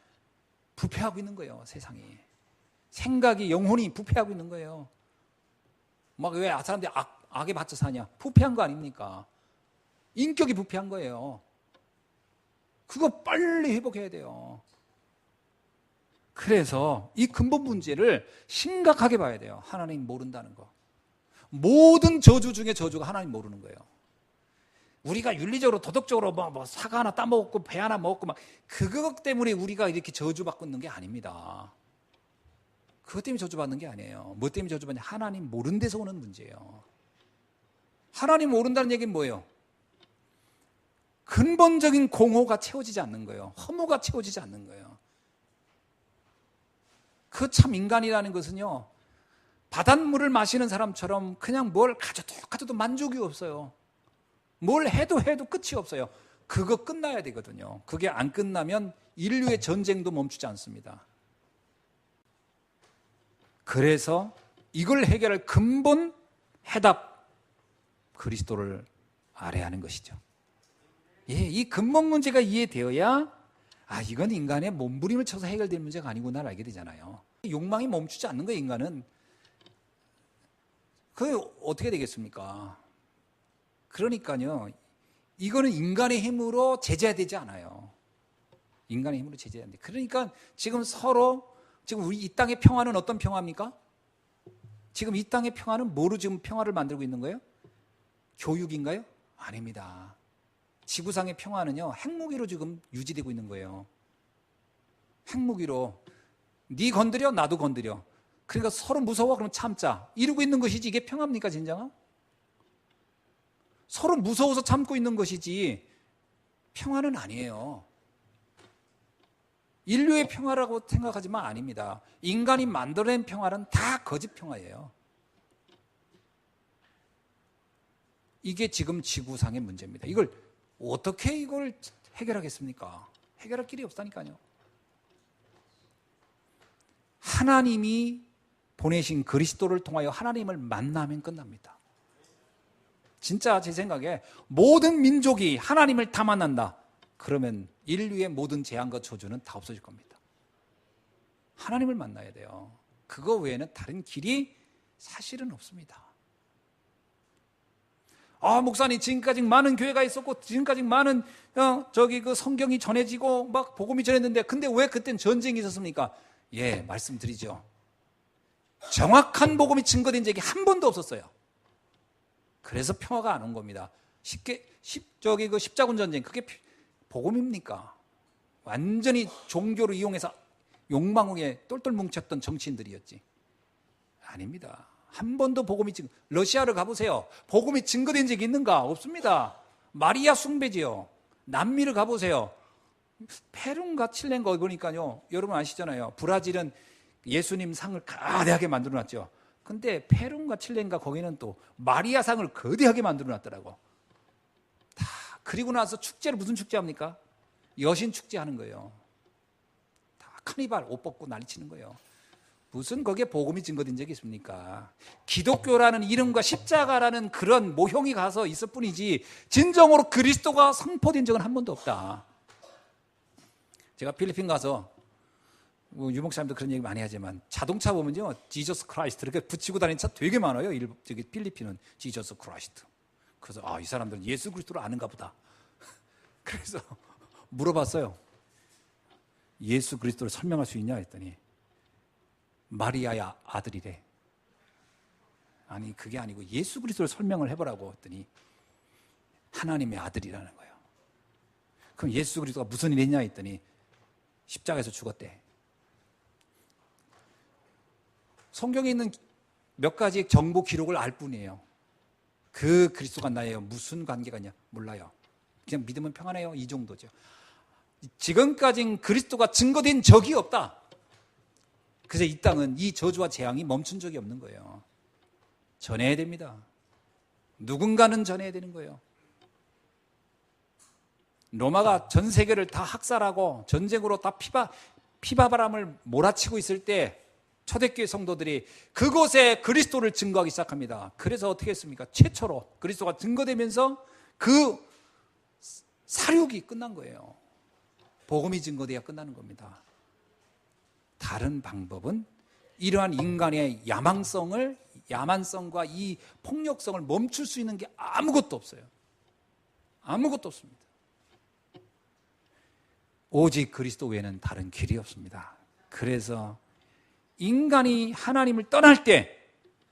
부패하고 있는 거예요, 세상이. 생각이, 영혼이 부패하고 있는 거예요. 막 왜 사람들이 악에 받쳐 사냐? 부패한 거 아닙니까? 인격이 부패한 거예요. 그거 빨리 회복해야 돼요. 그래서 이 근본 문제를 심각하게 봐야 돼요. 하나님 모른다는 거. 모든 저주 중에 저주가 하나님 모르는 거예요. 우리가 윤리적으로 도덕적으로 뭐 사과 하나 따먹고 배 하나 먹고 막 그것 때문에 우리가 이렇게 저주받고 있는 게 아닙니다. 그것 때문에 저주받는 게 아니에요. 뭐 때문에 저주받냐? 하나님 모르는 데서 오는 문제예요. 하나님 모른다는 얘기는 뭐예요? 근본적인 공허가 채워지지 않는 거예요. 허무가 채워지지 않는 거예요. 그 참 인간이라는 것은요, 바닷물을 마시는 사람처럼 그냥 뭘 가져도 만족이 없어요. 뭘 해도 끝이 없어요. 그거 끝나야 되거든요. 그게 안 끝나면 인류의 전쟁도 멈추지 않습니다. 그래서 이걸 해결할 근본 해답, 그리스도를 알아야 하는 것이죠. 예, 이 근본 문제가 이해되어야 이건 인간의 몸부림을 쳐서 해결될 문제가 아니구나를 알게 되잖아요. 욕망이 멈추지 않는 거예요, 인간은. 그게 어떻게 되겠습니까? 그러니까요, 이거는 인간의 힘으로 제재되지 않아요. 인간의 힘으로 제재하는데. 그러니까 지금 우리 이 땅의 평화는 어떤 평화입니까? 지금 이 땅의 평화는 뭐로 지금 평화를 만들고 있는 거예요? 교육인가요? 아닙니다. 지구상의 평화는요, 핵무기로 지금 유지되고 있는 거예요. 핵무기로. 네 건드려, 나도 건드려. 그러니까 서로 무서워, 그럼 참자. 이러고 있는 것이지 이게 평화입니까, 진정아? 서로 무서워서 참고 있는 것이지 평화는 아니에요. 인류의 평화라고 생각하지만 아닙니다. 인간이 만들어낸 평화는 다 거짓 평화예요. 이게 지금 지구상의 문제입니다. 이걸 어떻게 해결하겠습니까? 해결할 길이 없다니까요. 하나님이 보내신 그리스도를 통하여 하나님을 만나면 끝납니다. 진짜 제 생각에 모든 민족이 하나님을 다 만난다. 그러면 인류의 모든 재앙과 저주는 다 없어질 겁니다. 하나님을 만나야 돼요. 그거 외에는 다른 길이 사실은 없습니다. 목사님, 지금까지 많은 교회가 있었고 지금까지 많은 그 성경이 전해지고 막 복음이 전했는데 근데 왜 그땐 전쟁이 있었습니까? 예, 말씀드리죠. 정확한 복음이 증거된 적이 한 번도 없었어요. 그래서 평화가 안 온 겁니다. 그 십자군 전쟁, 그게 복음입니까? 완전히 종교를 이용해서 욕망에 똘똘 뭉쳤던 정치인들이었지. 아닙니다. 한 번도 복음이 러시아를 가보세요. 복음이 증거된 적이 있는가? 없습니다. 마리아 숭배지요. 남미를 가보세요. 페루인가 칠레인가 보니까요, 여러분 아시잖아요. 브라질은 예수님 상을 거대하게 만들어놨죠. 근데 페루인가 칠레인가 거기는 또 마리아 상을 거대하게 만들어놨더라고. 다 그리고 나서 축제를 무슨 축제 합니까? 여신 축제 하는 거예요. 다 카니발 옷 벗고 난리치는 거예요. 무슨 거기에 복음이 증거된 적이 있습니까? 기독교라는 이름과 십자가라는 그런 모형이 가서 있을 뿐이지 진정으로 그리스도가 선포된 적은 한 번도 없다. 제가 필리핀 가서 유목사님도 그런 얘기 많이 하지만 자동차 보면요, 지저스 크라이스트 이렇게 붙이고 다니는 차 되게 많아요. 저기 필리핀은 지저스 크라이스트. 그래서 이 사람들은 예수 그리스도를 아는가 보다. 그래서 물어봤어요. 예수 그리스도를 설명할 수 있냐 했더니 마리아의 아들이래. 아니 그게 아니고 예수 그리스도를 설명을 해보라고 했더니 하나님의 아들이라는 거예요. 그럼 예수 그리스도가 무슨 일 했냐 했더니 십자가에서 죽었대. 성경에 있는 몇 가지 정보 기록을 알 뿐이에요. 그 그리스도가 나예요. 무슨 관계가 있냐 몰라요. 그냥 믿으면 평안해요. 이 정도죠. 지금까지는 그리스도가 증거된 적이 없다. 그래서 이 땅은 이 저주와 재앙이 멈춘 적이 없는 거예요. 전해야 됩니다. 누군가는 전해야 되는 거예요. 로마가 전 세계를 다 학살하고 전쟁으로 다 피바바람을 몰아치고 있을 때 초대교회 성도들이 그곳에 그리스도를 증거하기 시작합니다. 그래서 어떻게 했습니까? 최초로 그리스도가 증거되면서 그 사륙이 끝난 거예요. 복음이 증거돼야 끝나는 겁니다. 다른 방법은 이러한 인간의 야만성과 이 폭력성을 멈출 수 있는 게 아무것도 없어요. 아무것도 없습니다. 오직 그리스도 외에는 다른 길이 없습니다. 그래서 인간이 하나님을 떠날 때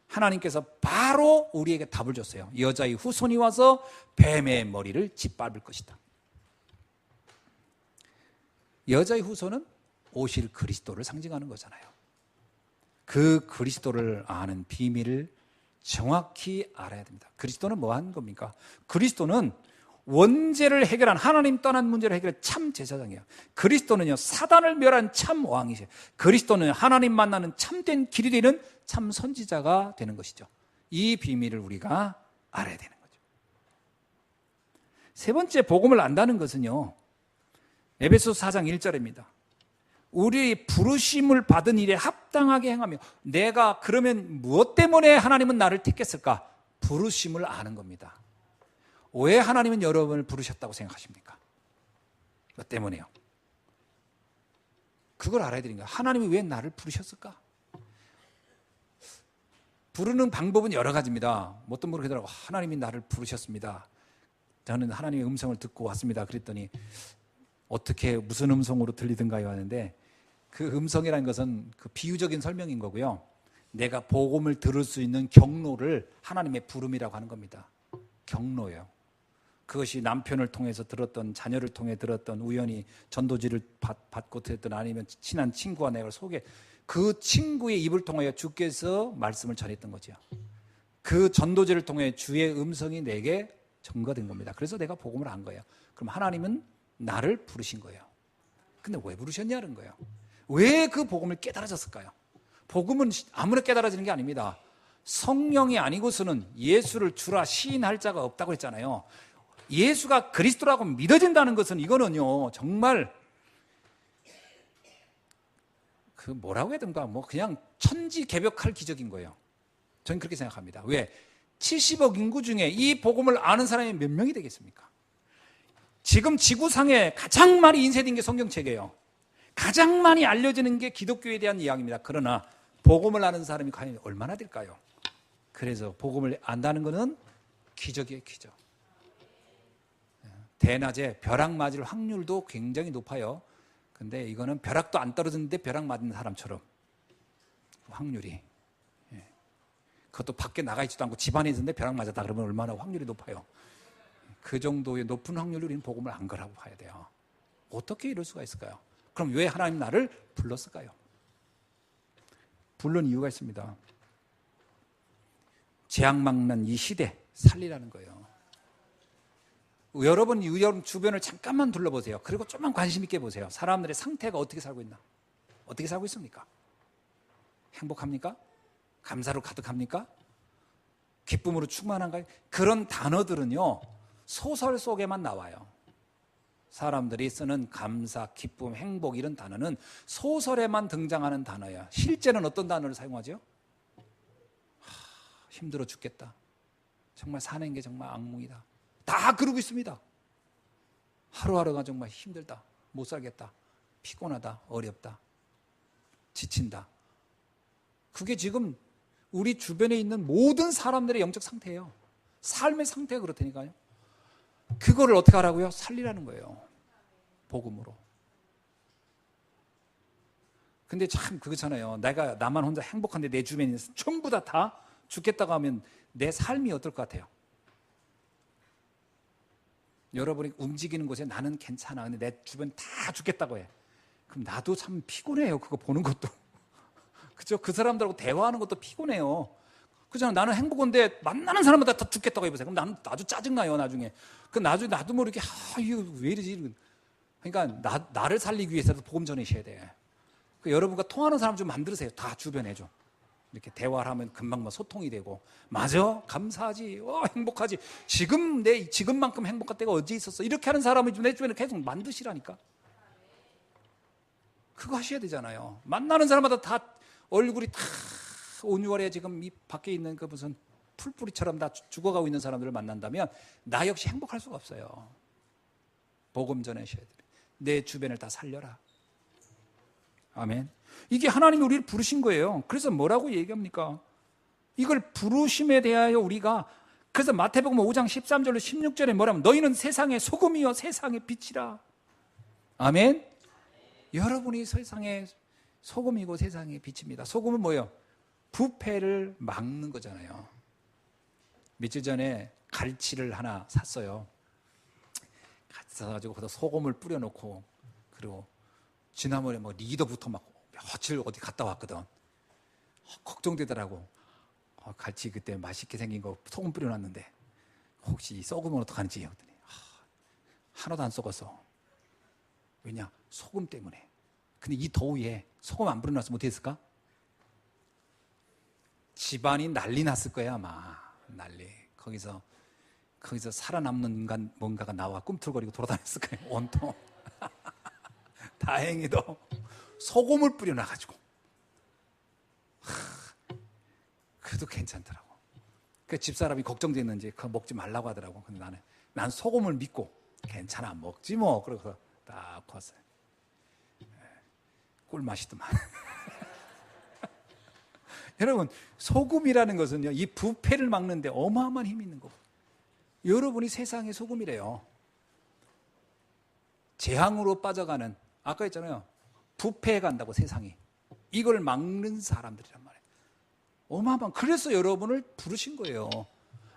하나님께서 바로 우리에게 답을 줬어요. 여자의 후손이 와서 뱀의 머리를 짓밟을 것이다. 여자의 후손은 오실 그리스도를 상징하는 거잖아요. 그 그리스도를 아는 비밀을 정확히 알아야 됩니다. 그리스도는 뭐 하는 겁니까? 그리스도는 원죄를 해결한, 하나님 떠난 문제를 해결한 참 제사장이에요. 그리스도는요, 사단을 멸한 참 왕이세요. 그리스도는 하나님 만나는 참된 길이 되는 참 선지자가 되는 것이죠. 이 비밀을 우리가 알아야 되는 거죠. 세 번째, 복음을 안다는 것은요, 에베소서 4장 1절입니다. 우리 부르심을 받은 일에 합당하게 행하며, 내가 그러면 무엇 때문에 하나님은 나를 택했을까? 부르심을 아는 겁니다. 왜 하나님은 여러분을 부르셨다고 생각하십니까? 뭐 때문에요? 그걸 알아야 되는 거예요. 하나님이 왜 나를 부르셨을까? 부르는 방법은 여러 가지입니다. 어떤 분은 그러더라고요. 하나님이 나를 부르셨습니다. 저는 하나님의 음성을 듣고 왔습니다. 그랬더니 어떻게 무슨 음성으로 들리던가요 하는데, 그 음성이라는 것은 그 비유적인 설명인 거고요. 내가 복음을 들을 수 있는 경로를 하나님의 부름이라고 하는 겁니다. 경로예요. 그것이 남편을 통해서 들었던, 자녀를 통해 들었던, 우연히 전도지를 받고 들었던, 아니면 친한 친구가 내가 소개, 그 친구의 입을 통하여 주께서 말씀을 전했던 거죠. 그 전도지를 통해 주의 음성이 내게 전가된 겁니다. 그래서 내가 복음을 안 거예요. 그럼 하나님은 나를 부르신 거예요. 근데 왜 부르셨냐는 거예요. 왜 그 복음을 깨달아졌을까요? 복음은 아무나 깨달아지는 게 아닙니다. 성령이 아니고서는 예수를 주라 시인할 자가 없다고 했잖아요. 예수가 그리스도라고 믿어진다는 것은, 이거는요, 정말 그 뭐라고 해야 되는가, 뭐 그냥 천지개벽할 기적인 거예요. 저는 그렇게 생각합니다. 왜? 70억 인구 중에 이 복음을 아는 사람이 몇 명이 되겠습니까? 지금 지구상에 가장 많이 인쇄된 게 성경책이에요. 가장 많이 알려지는 게 기독교에 대한 이야기입니다. 그러나 복음을 아는 사람이 과연 얼마나 될까요? 그래서 복음을 안다는 것은 기적이에요, 기적. 대낮에 벼락 맞을 확률도 굉장히 높아요. 근데 이거는 벼락도 안 떨어졌는데 벼락 맞은 사람처럼 확률이, 그것도 밖에 나가 있지도 않고 집 안에 있는데 벼락 맞았다 그러면 얼마나 확률이 높아요. 그 정도의 높은 확률로 우리는 복음을 안 거라고 봐야 돼요. 어떻게 이럴 수가 있을까요? 그럼 왜 하나님 나를 불렀을까요? 부른 이유가 있습니다. 재앙막난 이 시대 살리라는 거예요. 여러분 주변을 잠깐만 둘러보세요. 그리고 좀만 관심 있게 보세요. 사람들의 상태가 어떻게 살고 있나? 어떻게 살고 있습니까? 행복합니까? 감사로 가득합니까? 기쁨으로 충만한가요? 그런 단어들은요, 소설 속에만 나와요. 사람들이 쓰는 감사, 기쁨, 행복, 이런 단어는 소설에만 등장하는 단어예요. 실제는 어떤 단어를 사용하죠? 힘들어 죽겠다. 정말 사는 게 정말 악몽이다. 다 그러고 있습니다. 하루하루가 정말 힘들다. 못 살겠다. 피곤하다. 어렵다. 지친다. 그게 지금 우리 주변에 있는 모든 사람들의 영적 상태예요. 삶의 상태가 그렇다니까요. 그거를 어떻게 하라고요? 살리라는 거예요. 복음으로. 근데 참 그렇잖아요. 나만 혼자 행복한데 내 주변에 있는 전부 다 죽겠다고 하면 내 삶이 어떨 것 같아요? 여러분이 움직이는 곳에 나는 괜찮아. 근데 내 주변 다 죽겠다고 해. 그럼 나도 참 피곤해요. 그거 보는 것도. 그죠? 그 사람들하고 대화하는 것도 피곤해요. 그잖아. 나는 행복한데 만나는 사람마다 다 죽겠다고 해보세요. 그럼 나는 아주 짜증나요, 나중에. 그 나중에 나도 모르게, 이거 왜 이러지? 그러니까 나를 살리기 위해서도 복음 전하셔야 돼. 그 여러분과 통하는 사람 좀 만들으세요. 다 주변에 좀. 이렇게 대화를 하면 금방 뭐 소통이 되고, 맞아, 감사하지, 행복하지, 지금만큼 행복할 때가 언제 있었어? 이렇게 하는 사람을 좀 내 주변에 계속 만드시라니까. 그거 하셔야 되잖아요. 만나는 사람마다 다 얼굴이 다 온유월에 지금 이 밖에 있는 그 무슨 풀뿌리처럼 다 죽어가고 있는 사람들을 만난다면 나 역시 행복할 수가 없어요. 복음 전하셔야 돼요. 내 주변을 다 살려라. 아멘. 이게 하나님이 우리를 부르신 거예요. 그래서 뭐라고 얘기합니까? 이걸 부르심에 대하여 우리가, 그래서 마태복음 5장 13절로 16절에 뭐라면 너희는 세상의 소금이요 세상의 빛이라. 아멘. 여러분이 세상의 소금이고 세상의 빛입니다. 소금은 뭐예요? 부패를 막는 거잖아요. 며칠 전에 갈치를 하나 샀어요. 같이 사가지고 거기다 소금을 뿌려놓고, 그리고 지난번에 뭐 리더부터 막 며칠 어디 갔다 왔거든. 걱정되더라고. 갈치 그때 맛있게 생긴 거 소금 뿌려놨는데 혹시 썩으면 어떡하는지 했더니 하나도 안 썩었어. 왜냐? 소금 때문에. 근데 이 더위에 소금 안 뿌려놨으면 어땠을까? 집안이 난리 났을 거야 아마. 난리. 거기서 살아남는 인간 뭔가가 나와 꿈틀거리고 돌아다녔을 거예요 온통. 다행히도 소금을 뿌려놔가지고 그래도 괜찮더라고. 그 집사람이 걱정됐는지 그거 먹지 말라고 하더라고. 근데 난 소금을 믿고 괜찮아 먹지 뭐. 그래서 딱 컸어요. 꿀맛이더만. 여러분, 소금이라는 것은요, 이 부패를 막는데 어마어마한 힘이 있는 거고, 여러분이 세상의 소금이래요. 재앙으로 빠져가는, 아까 했잖아요, 부패해 간다고 세상이. 이걸 막는 사람들이란 말이에요. 어마어마한. 그래서 여러분을 부르신 거예요.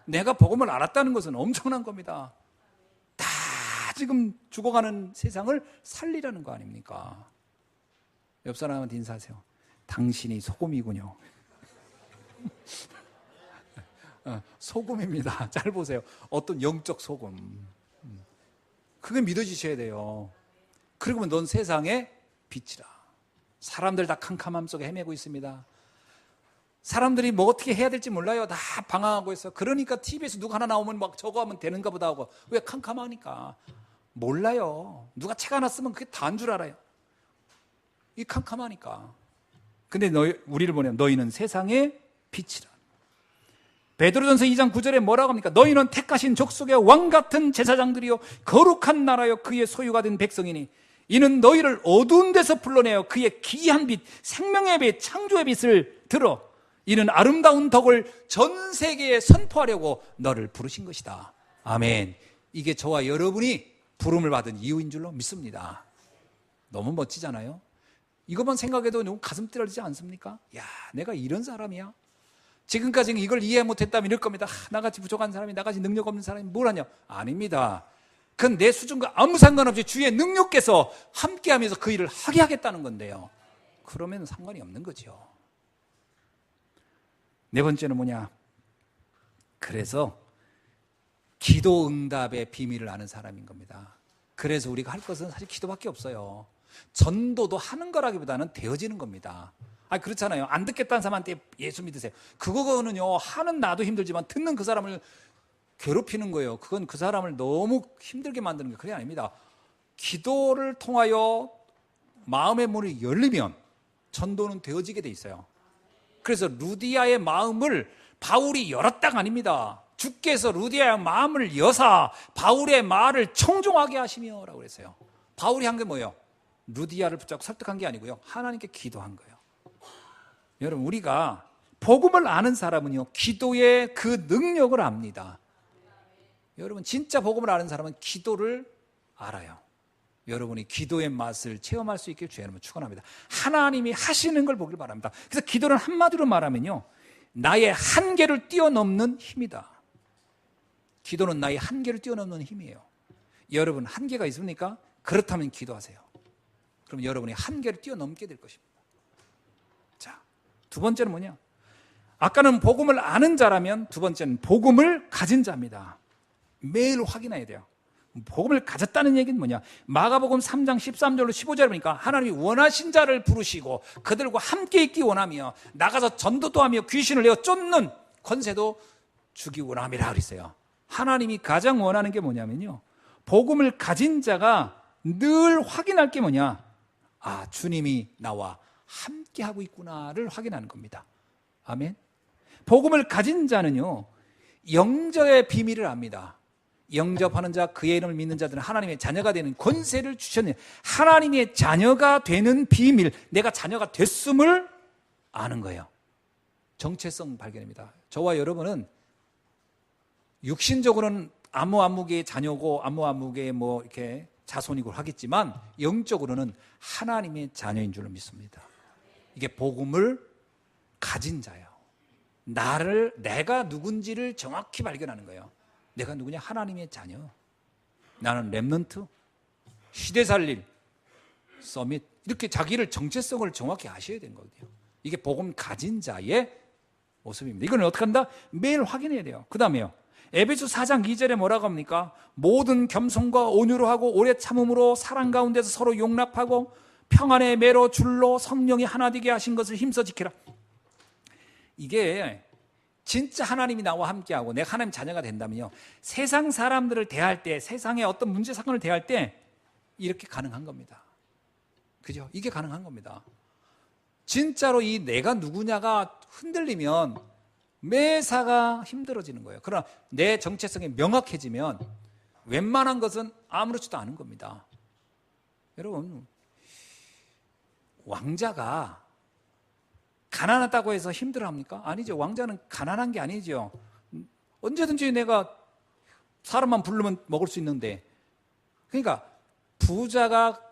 내가 복음을 알았다는 것은 엄청난 겁니다. 다 지금 죽어가는 세상을 살리라는 거 아닙니까? 옆 사람한테 인사하세요. 당신이 소금이군요. 소금입니다. 잘 보세요. 어떤 영적 소금. 그게 믿어지셔야 돼요. 그리고 넌 세상의 빛이라. 사람들 다 캄캄함 속에 헤매고 있습니다. 사람들이 뭐 어떻게 해야 될지 몰라요. 다 방황하고 있어. 그러니까 TV에서 누가 하나 나오면 막 저거 하면 되는가 보다 하고. 왜? 캄캄하니까. 몰라요. 누가 책 하나 쓰면 그게 다인 줄 알아요. 이 캄캄하니까. 근데 우리를 보내면 너희는 세상의 빛이라. 베드로전서 2장 9절에 뭐라고 합니까? 너희는 택하신 족속의 왕같은 제사장들이요 거룩한 나라요 그의 소유가 된 백성이니 이는 너희를 어두운 데서 불러내어 그의 기이한 빛, 생명의 빛, 창조의 빛을 들어 이는 아름다운 덕을 전 세계에 선포하려고 너를 부르신 것이다. 아멘. 이게 저와 여러분이 부름을 받은 이유인 줄로 믿습니다. 너무 멋지잖아요. 이것만 생각해도 너무 가슴 뛰어지지 않습니까? 야, 내가 이런 사람이야? 지금까지는 이걸 이해 못했다면 이럴 겁니다. 나같이 부족한 사람이, 나같이 능력 없는 사람이 뭘 하냐? 아닙니다. 그건 내 수준과 아무 상관없이 주의 능력께서 함께하면서 그 일을 하게 하겠다는 건데요. 그러면 상관이 없는 거죠. 네 번째는 뭐냐? 그래서 기도 응답의 비밀을 아는 사람인 겁니다. 그래서 우리가 할 것은 사실 기도밖에 없어요. 전도도 하는 거라기보다는 되어지는 겁니다. 그렇잖아요. 안 듣겠다는 사람한테 예수 믿으세요. 그거는요, 하는 나도 힘들지만 듣는 그 사람을 괴롭히는 거예요. 그건 그 사람을 너무 힘들게 만드는 게 그게 아닙니다. 기도를 통하여 마음의 문이 열리면 전도는 되어지게 돼 있어요. 그래서 루디아의 마음을 바울이 열었다가 아닙니다. 주께서 루디아의 마음을 여사 바울의 말을 청종하게 하시며 라고 그랬어요. 바울이 한 게 뭐예요? 루디아를 붙잡고 설득한 게 아니고요, 하나님께 기도한 거예요. 여러분, 우리가 복음을 아는 사람은요, 기도의 그 능력을 압니다. 여러분, 진짜 복음을 아는 사람은 기도를 알아요. 여러분이 기도의 맛을 체험할 수 있길 주의 이름으로 축원합니다. 하나님이 하시는 걸 보길 바랍니다. 그래서 기도는 한마디로 말하면요, 나의 한계를 뛰어넘는 힘이다. 기도는 나의 한계를 뛰어넘는 힘이에요. 여러분, 한계가 있습니까? 그렇다면 기도하세요. 그럼 여러분이 한계를 뛰어넘게 될 것입니다. 자, 두 번째는 뭐냐? 아까는 복음을 아는 자라면 두 번째는 복음을 가진 자입니다. 매일 확인해야 돼요. 복음을 가졌다는 얘기는 뭐냐? 마가복음 3장 13절로 15절에 보니까 하나님이 원하신 자를 부르시고 그들과 함께 있기 원하며 나가서 전도도 하며 귀신을 내어 쫓는 권세도 주기 원함이라 그랬어요. 하나님이 가장 원하는 게 뭐냐면요, 복음을 가진 자가 늘 확인할 게 뭐냐? 아, 주님이 나와 함께 하고 있구나를 확인하는 겁니다. 아멘. 복음을 가진 자는요, 영적의 비밀을 압니다. 영접하는 자 그의 이름을 믿는 자들은 하나님의 자녀가 되는 권세를 주셨느니 하나님의 자녀가 되는 비밀, 내가 자녀가 됐음을 아는 거예요. 정체성 발견입니다. 저와 여러분은 육신적으로는 아무개의 자녀고 아무개의 뭐 이렇게 자손이고 하겠지만 영적으로는 하나님의 자녀인 줄로 믿습니다. 이게 복음을 가진 자예요. 내가 누군지를 정확히 발견하는 거예요. 내가 누구냐? 하나님의 자녀. 나는 렘넌트, 시대 살릴, 서밋, 이렇게 자기를 정체성을 정확히 아셔야 되는 거거든요. 이게 복음 가진 자의 모습입니다. 이건 어떻게 한다? 매일 확인해야 돼요. 그 다음에요, 에베소 4장 2절에 뭐라고 합니까? 모든 겸손과 온유로 하고 오래 참음으로 사랑 가운데서 서로 용납하고 평안의 매로 줄로 성령이 하나 되게 하신 것을 힘써 지키라. 이게 진짜 하나님이 나와 함께하고 내가 하나님 자녀가 된다면요, 세상 사람들을 대할 때, 세상의 어떤 문제 사건을 대할 때 이렇게 가능한 겁니다. 그죠? 이게 가능한 겁니다. 진짜로 이 내가 누구냐가 흔들리면 매사가 힘들어지는 거예요. 그러나 내 정체성이 명확해지면 웬만한 것은 아무렇지도 않은 겁니다. 여러분, 왕자가 가난하다고 해서 힘들어합니까? 아니죠. 왕자는 가난한 게 아니죠. 언제든지 내가 사람만 부르면 먹을 수 있는데, 그러니까 부자가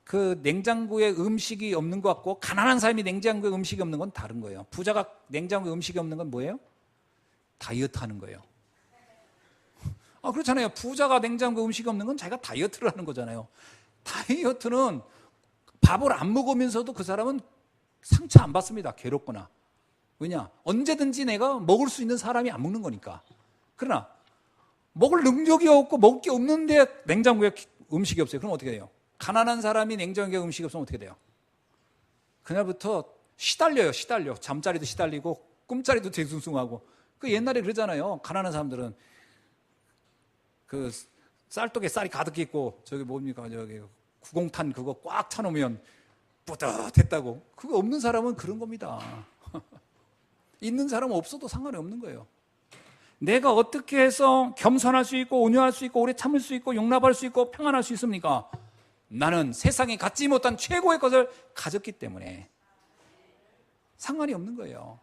그 냉장고에 음식이 없는 것 같고 가난한 사람이 냉장고에 음식이 없는 건 다른 거예요. 부자가 냉장고에 음식이 없는 건 뭐예요? 다이어트 하는 거예요. 그렇잖아요. 부자가 냉장고에 음식이 없는 건 자기가 다이어트를 하는 거잖아요. 다이어트는 밥을 안 먹으면서도 그 사람은 상처 안 받습니다. 괴롭거나. 왜냐? 언제든지 내가 먹을 수 있는 사람이 안 먹는 거니까. 그러나 먹을 능력이 없고 먹을 게 없는데 냉장고에 음식이 없어요. 그럼 어떻게 돼요? 가난한 사람이 냉장고에 음식이 없으면 어떻게 돼요? 그날부터 시달려요. 잠자리도 시달리고 꿈자리도 뒤숭숭하고. 그 옛날에 그러잖아요. 가난한 사람들은 그 쌀독에 쌀이 가득 있고 저기 뭡니까? 저기 구공탄 그거 꽉 차놓으면 뿌듯했다고. 그거 없는 사람은 그런 겁니다. 있는 사람은 없어도 상관이 없는 거예요. 내가 어떻게 해서 겸손할 수 있고 온유할 수 있고 오래 참을 수 있고 용납할 수 있고 평안할 수 있습니까? 나는 세상에 갖지 못한 최고의 것을 가졌기 때문에 상관이 없는 거예요.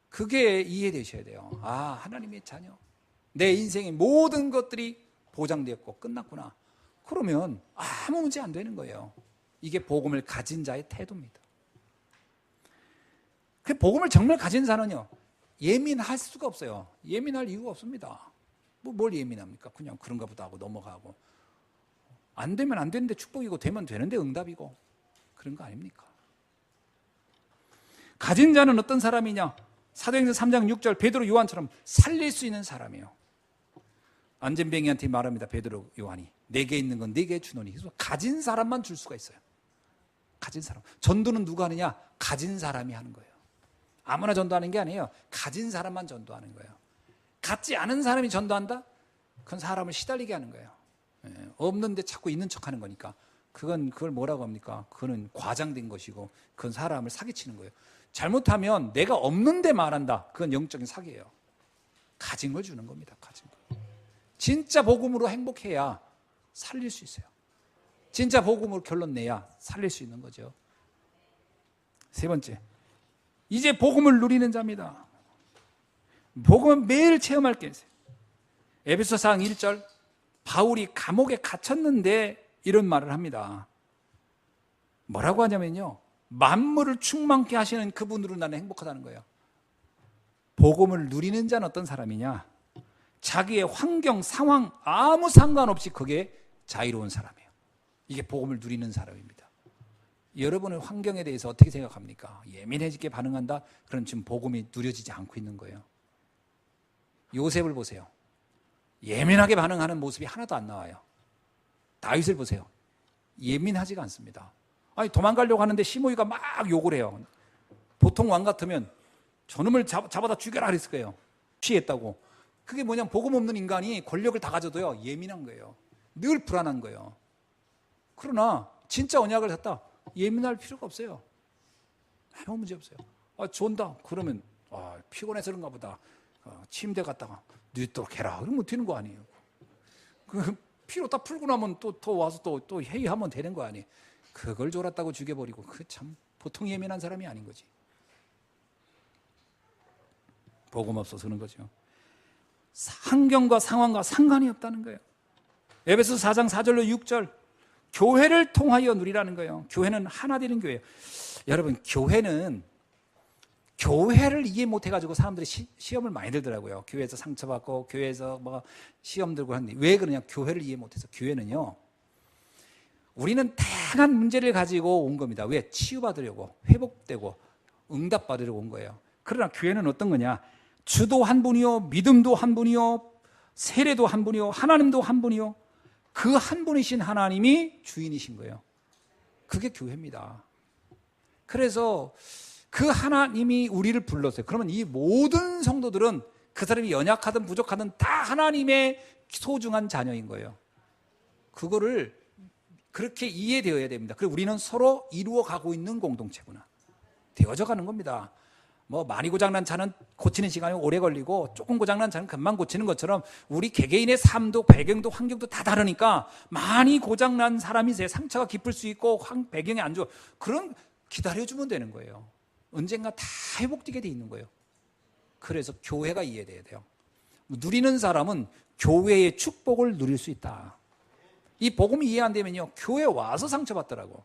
그게 이해되셔야 돼요. 하나님의 자녀. 내 인생의 모든 것들이 보장되었고 끝났구나. 그러면 아무 문제 안 되는 거예요. 이게 복음을 가진 자의 태도입니다. 그 복음을 정말 가진 자는요, 예민할 수가 없어요. 예민할 이유가 없습니다. 뭘 예민합니까? 그냥 그런가 보다 하고 넘어가고. 안 되면 안 되는데 축복이고 되면 되는데 응답이고 그런 거 아닙니까? 가진 자는 어떤 사람이냐? 사도행전 3장 6절 베드로 요한처럼 살릴 수 있는 사람이에요. 안전뱅이한테 말합니다. 베드로 요한이 내게 있는 건 네게 주노니. 그래서 가진 사람만 줄 수가 있어요. 가진 사람. 전도는 누가 하느냐? 가진 사람이 하는 거예요. 아무나 전도하는 게 아니에요. 가진 사람만 전도하는 거예요. 갖지 않은 사람이 전도한다? 그건 사람을 시달리게 하는 거예요. 없는데 자꾸 있는 척하는 거니까. 그걸 뭐라고 합니까? 그거는 과장된 것이고 그건 사람을 사기치는 거예요. 잘못하면 내가 없는데 말한다. 그건 영적인 사기예요. 가진 걸 주는 겁니다. 가진 걸. 진짜 복음으로 행복해야 살릴 수 있어요. 진짜 복음으로 결론 내야 살릴 수 있는 거죠. 세 번째, 이제 복음을 누리는 자입니다. 복음은 매일 체험할 게 있어요. 에베소 4장 1절, 바울이 감옥에 갇혔는데 이런 말을 합니다. 뭐라고 하냐면요, 만물을 충만케 하시는 그분으로 나는 행복하다는 거예요. 복음을 누리는 자는 어떤 사람이냐? 자기의 환경, 상황 아무 상관없이 그게 자유로운 사람이에요. 이게 복음을 누리는 사람입니다. 여러분의 환경에 대해서 어떻게 생각합니까? 예민해지게 반응한다? 그럼 지금 복음이 누려지지 않고 있는 거예요. 요셉을 보세요. 예민하게 반응하는 모습이 하나도 안 나와요. 다윗을 보세요. 예민하지가 않습니다. 아니, 도망가려고 하는데 시므이가 막 욕을 해요. 보통 왕 같으면 저놈을 잡아다 죽여라 그랬을 거예요. 취했다고. 그게 뭐냐면 복음 없는 인간이 권력을 다 가져도요, 예민한 거예요. 늘 불안한 거예요. 그러나 진짜 언약을 샀다. 예민할 필요가 없어요. 아무 문제 없어요. 존다. 그러면 피곤해서 그런가 보다. 침대 갔다가 늦도록 해라. 그러면 되는 거 아니에요. 그 피로 다 풀고 나면 또 와서 또 회의하면 되는 거 아니에요. 그걸 졸았다고 죽여버리고, 그 참 보통 예민한 사람이 아닌 거지. 복음 없어서 그런 거죠. 환경과 상황과 상관이 없다는 거예요. 에베소 4장 4절로 6절, 교회를 통하여 누리라는 거예요. 교회는 하나 되는 교회예요. 여러분, 교회를 이해 못해가지고 사람들이 시험을 많이 들더라고요. 교회에서 상처받고 교회에서 뭐 시험 들고 하는데, 왜 그러냐? 교회를 이해 못해서. 교회는요, 우리는 다양한 문제를 가지고 온 겁니다. 왜? 치유받으려고, 회복되고 응답받으려고 온 거예요. 그러나 교회는 어떤 거냐? 주도 한 분이요, 믿음도 한 분이요, 세례도 한 분이요, 하나님도 한 분이요, 그 한 분이신 하나님이 주인이신 거예요. 그게 교회입니다. 그래서 그 하나님이 우리를 불렀어요. 그러면 이 모든 성도들은, 그 사람이 연약하든 부족하든 다 하나님의 소중한 자녀인 거예요. 그거를 그렇게 이해되어야 됩니다. 그리고 우리는 서로 이루어가고 있는 공동체구나, 되어져 가는 겁니다. 뭐 많이 고장난 차는 고치는 시간이 오래 걸리고 조금 고장난 차는 금방 고치는 것처럼, 우리 개개인의 삶도 배경도 환경도 다 다르니까, 많이 고장난 사람이 상처가 깊을 수 있고 배경이 안 좋아, 그런 기다려주면 되는 거예요. 언젠가 다 회복되게 돼 있는 거예요. 그래서 교회가 이해돼야 돼요. 누리는 사람은 교회의 축복을 누릴 수 있다. 이 복음이 이해 안 되면요, 교회 와서 상처받더라고.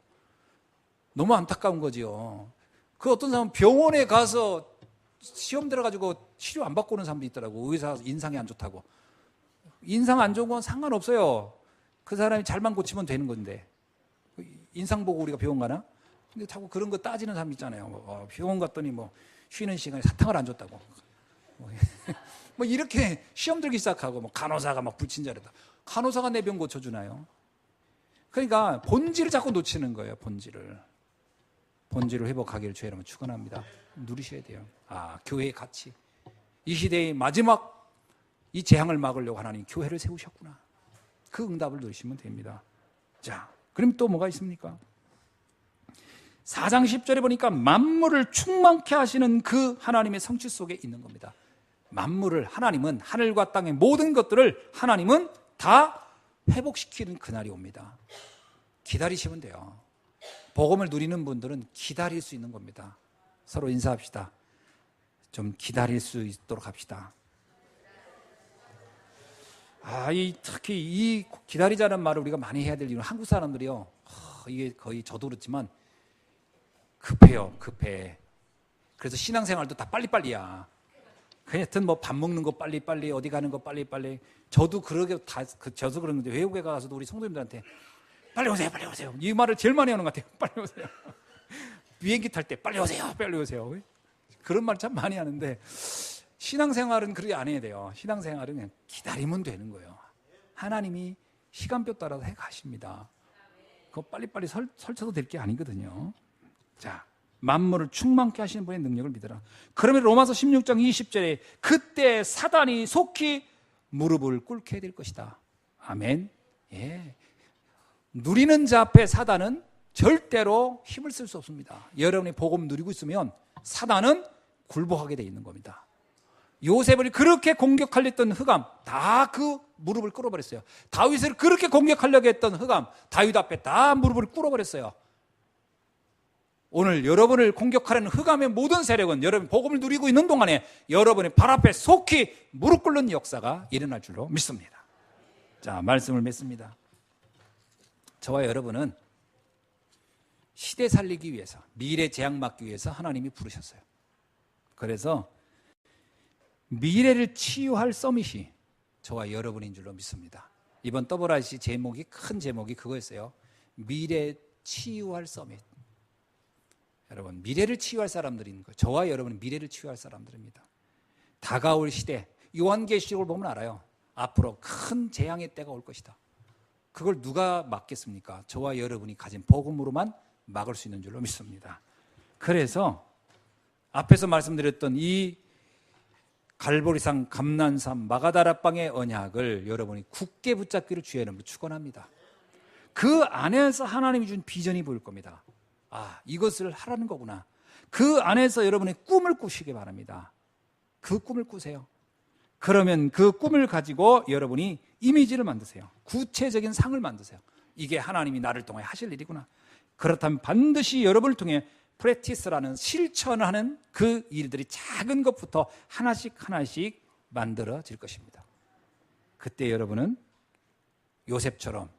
너무 안타까운 거지요. 그 어떤 사람은 병원에 가서 시험 들어가지고 치료 안 받고 오는 사람도 있더라고. 의사 인상이 안 좋다고. 인상 안 좋은 건 상관없어요. 그 사람이 잘만 고치면 되는 건데. 인상 보고 우리가 병원 가나? 근데 자꾸 그런 거 따지는 사람 있잖아요. 병원 갔더니 뭐 쉬는 시간에 사탕을 안 줬다고. 뭐 이렇게 시험 들기 시작하고, 뭐 간호사가 막 불친절하다. 간호사가 내 병 고쳐주나요? 그러니까 본질을 자꾸 놓치는 거예요. 본질을 회복하기를 주의 이름으로 축원합니다. 누리셔야 돼요. 교회의 가치. 이 시대의 마지막 이 재앙을 막으려고 하나님 교회를 세우셨구나. 그 응답을 누리시면 됩니다. 자, 그럼 또 뭐가 있습니까? 4장 10절에 보니까 만물을 충만케 하시는 그 하나님의 성취 속에 있는 겁니다. 만물을, 하나님은 하늘과 땅의 모든 것들을 하나님은 다 회복시키는 그날이 옵니다. 기다리시면 돼요. 복음을 누리는 분들은 기다릴 수 있는 겁니다. 서로 인사합시다. 좀 기다릴 수 있도록 합시다. 특히 이 기다리자는 말을 우리가 많이 해야 될 이유는, 한국 사람들이요, 이게 거의 저도 그렇지만 급해. 그래서 신앙생활도 다 빨리빨리야. 하여튼 뭐 밥 먹는 거 빨리빨리, 어디 가는 거 빨리빨리. 저도 저도 그러는데, 외국에 가서도 우리 성도님들한테 빨리 오세요. 이 말을 제일 많이 하는 것 같아요. 빨리 오세요. 비행기 탈 때 빨리 오세요. 그런 말 참 많이 하는데, 신앙생활은 그렇게 안 해야 돼요. 신앙생활은 그냥 기다리면 되는 거예요. 하나님이 시간표 따라서 해 가십니다. 그거 빨리빨리 설쳐도 될 게 아니거든요. 자, 만물을 충만케 하시는 분의 능력을 믿어라. 그러면 로마서 16장 20절에 그때 사단이 속히 무릎을 꿇게 될 것이다. 아멘. 예. 누리는 자 앞에 사단은 절대로 힘을 쓸 수 없습니다. 여러분이 복음 누리고 있으면 사단은 굴복하게 돼 있는 겁니다. 요셉을 그렇게 공격하려 했던 흑암, 다 그 무릎을 꿇어버렸어요. 다윗을 그렇게 공격하려고 했던 흑암, 다윗 앞에 다 무릎을 꿇어버렸어요. 오늘 여러분을 공격하려는 흑암의 모든 세력은 여러분 복음을 누리고 있는 동안에 여러분의 발 앞에 속히 무릎 꿇는 역사가 일어날 줄로 믿습니다. 자, 말씀을 맺습니다. 저와 여러분은 시대 살리기 위해서, 미래 재앙 막기 위해서 하나님이 부르셨어요. 그래서 미래를 치유할 서밋이 저와 여러분인 줄로 믿습니다. 이번 WRC 큰 제목이 그거였어요. 미래 치유할 서밋. 여러분, 미래를 치유할 사람들인 거예요. 저와 여러분은 미래를 치유할 사람들입니다. 다가올 시대, 요한계시록을 보면 알아요. 앞으로 큰 재앙의 때가 올 것이다. 그걸 누가 막겠습니까? 저와 여러분이 가진 복음으로만 막을 수 있는 줄로 믿습니다. 그래서 앞에서 말씀드렸던 이 갈보리산, 감난산, 마가다라방의 언약을 여러분이 굳게 붙잡기를 주의 이름으로 축원합니다. 그 안에서 하나님이 준 비전이 보일 겁니다. 이것을 하라는 거구나. 그 안에서 여러분의 꿈을 꾸시기 바랍니다. 그 꿈을 꾸세요. 그러면 그 꿈을 가지고 여러분이 이미지를 만드세요. 구체적인 상을 만드세요. 이게 하나님이 나를 통해 하실 일이구나. 그렇다면 반드시 여러분을 통해 프랙티스라는 실천하는 그 일들이 작은 것부터 하나씩 하나씩 만들어질 것입니다. 그때 여러분은 요셉처럼,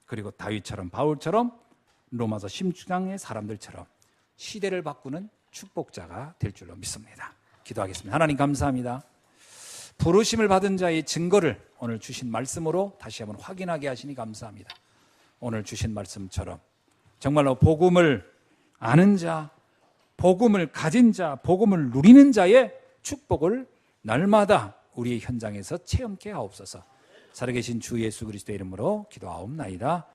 그리고 다윗처럼, 바울처럼, 로마서 16장의 사람들처럼 시대를 바꾸는 축복자가 될 줄로 믿습니다. 기도하겠습니다. 하나님 감사합니다. 부르심을 받은 자의 증거를 오늘 주신 말씀으로 다시 한번 확인하게 하시니 감사합니다. 오늘 주신 말씀처럼 정말로 복음을 아는 자, 복음을 가진 자, 복음을 누리는 자의 축복을 날마다 우리의 현장에서 체험케 하옵소서. 살아계신 주 예수 그리스도의 이름으로 기도하옵나이다.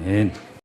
아멘.